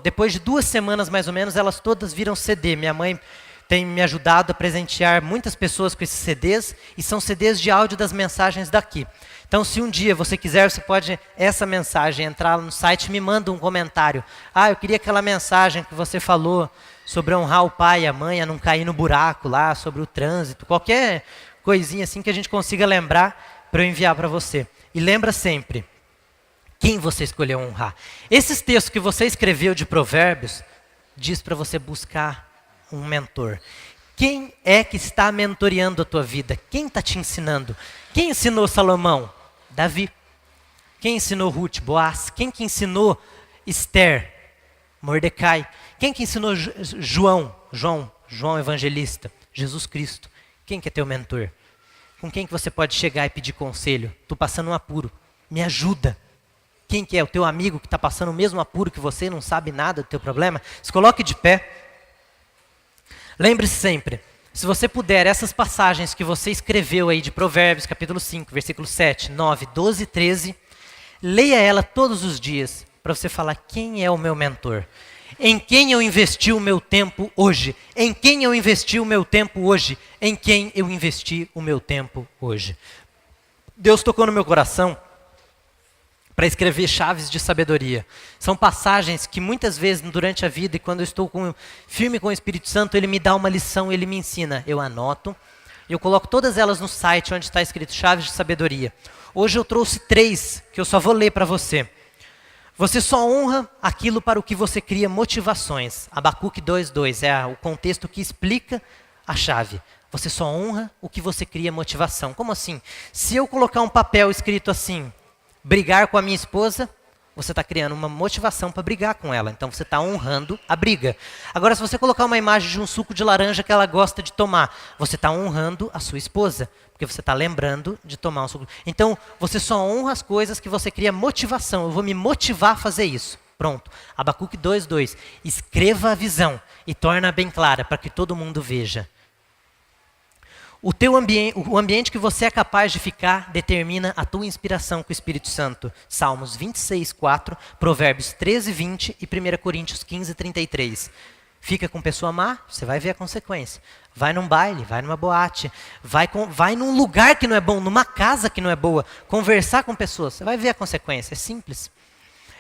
depois de 2 semanas mais ou menos, elas todas viram CD. Minha mãe tem me ajudado a presentear muitas pessoas com esses CDs, e são CDs de áudio das mensagens daqui. Então, se um dia você quiser, você pode, essa mensagem, entrar no site e me manda um comentário. Eu queria aquela mensagem que você falou sobre honrar o pai e a mãe, a não cair no buraco lá, sobre o trânsito, qualquer coisinha assim que a gente consiga lembrar para eu enviar para você. E lembra sempre, quem você escolheu honrar. Esses textos que você escreveu de Provérbios, diz para você buscar um mentor. Quem é que está mentoreando a tua vida? Quem está te ensinando? Quem ensinou Salomão? Davi. Quem ensinou Ruth? Boaz. Quem que ensinou Esther? Mordecai. Quem que ensinou João Evangelista? Jesus Cristo. Quem que é teu mentor? Com quem que você pode chegar e pedir conselho? Estou passando um apuro. Me ajuda. Quem que é o teu amigo que está passando o mesmo apuro que você, não sabe nada do teu problema? Se coloque de pé. Lembre-se sempre, se você puder, essas passagens que você escreveu aí de Provérbios, capítulo 5, versículo 7, 9, 12 e 13, leia ela todos os dias para você falar quem é o meu mentor. Em quem eu investi o meu tempo hoje? Em quem eu investi o meu tempo hoje? Em quem eu investi o meu tempo hoje? Deus tocou no meu coração para escrever chaves de sabedoria. São passagens que muitas vezes durante a vida, e quando eu estou firme com o Espírito Santo, ele me dá uma lição, ele me ensina. Eu anoto, eu coloco todas elas no site onde está escrito chaves de sabedoria. Hoje eu trouxe 3, que eu só vou ler para você. Você só honra aquilo para o que você cria motivações. Abacuque 2:2 é o contexto que explica a chave. Você só honra o que você cria motivação. Como assim? Se eu colocar um papel escrito assim, brigar com a minha esposa, você está criando uma motivação para brigar com ela. Então você está honrando a briga. Agora, se você colocar uma imagem de um suco de laranja que ela gosta de tomar, você está honrando a sua esposa, porque você está lembrando de tomar um suco. Então, você só honra as coisas que você cria motivação. Eu vou me motivar a fazer isso. Pronto. Abacuque 2:2. Escreva a visão e torna bem clara para que todo mundo veja. O ambiente que você é capaz de ficar determina a tua inspiração com o Espírito Santo. Salmos 26:4, Provérbios 13:20 e 1 Coríntios 15:33. Fica com pessoa má, você vai ver a consequência. Vai num baile, vai numa boate, vai num lugar que não é bom, numa casa que não é boa, conversar com pessoas, você vai ver a consequência, é simples.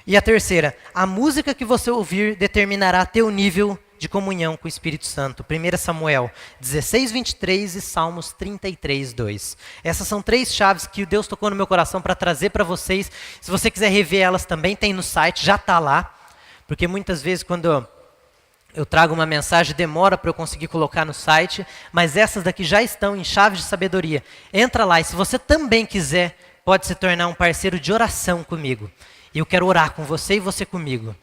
E a terceira, a música que você ouvir determinará teu nível de comunhão com o Espírito Santo. 1 Samuel 16:23 e Salmos 33:2. Essas são 3 chaves que Deus tocou no meu coração para trazer para vocês. Se você quiser rever elas também, tem no site, já está lá. Porque muitas vezes quando eu trago uma mensagem, demora para eu conseguir colocar no site, mas essas daqui já estão em chaves de sabedoria. Entra lá e se você também quiser, pode se tornar um parceiro de oração comigo. E eu quero orar com você e você comigo.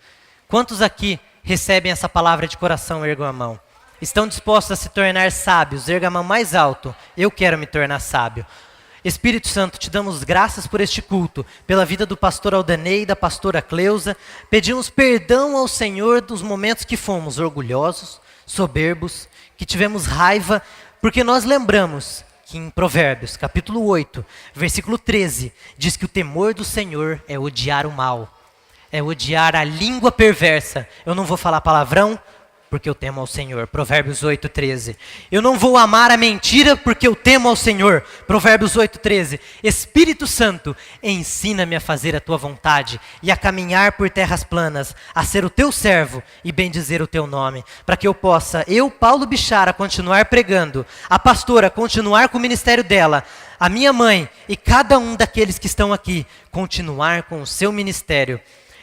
Quantos aqui recebem essa palavra de coração? Ergam a mão. Estão dispostos a se tornar sábios? Erga a mão mais alto. Eu quero me tornar sábio. Espírito Santo, te damos graças por este culto, pela vida do pastor Aldanei e da pastora Cleusa. Pedimos perdão ao Senhor dos momentos que fomos orgulhosos, soberbos, que tivemos raiva, porque nós lembramos que em Provérbios, capítulo 8, versículo 13, diz que o temor do Senhor é odiar o mal. É odiar a língua perversa. Eu não vou falar palavrão, porque eu temo ao Senhor. Provérbios 8:13. Eu não vou amar a mentira, porque eu temo ao Senhor. Provérbios 8:13. Espírito Santo, ensina-me a fazer a tua vontade e a caminhar por terras planas, a ser o teu servo e bendizer o teu nome, para que eu possa, Paulo Bichara, continuar pregando, a pastora continuar com o ministério dela, a minha mãe e cada um daqueles que estão aqui continuar com o seu ministério.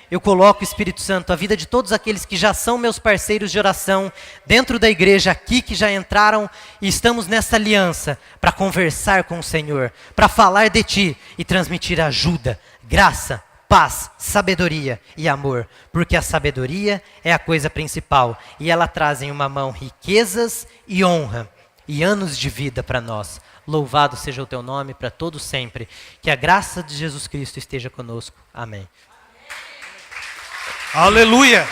Eu coloco, Espírito Santo, a vida de todos aqueles que já são meus parceiros de oração dentro da igreja aqui, que já entraram e estamos nessa aliança para conversar com o Senhor, para falar de Ti e transmitir ajuda, graça, paz, sabedoria e amor. Porque a sabedoria é a coisa principal e ela traz em uma mão riquezas e honra e anos de vida para nós. Louvado seja o Teu nome para todos sempre. Que a graça de Jesus Cristo esteja conosco. Amém. Aleluia.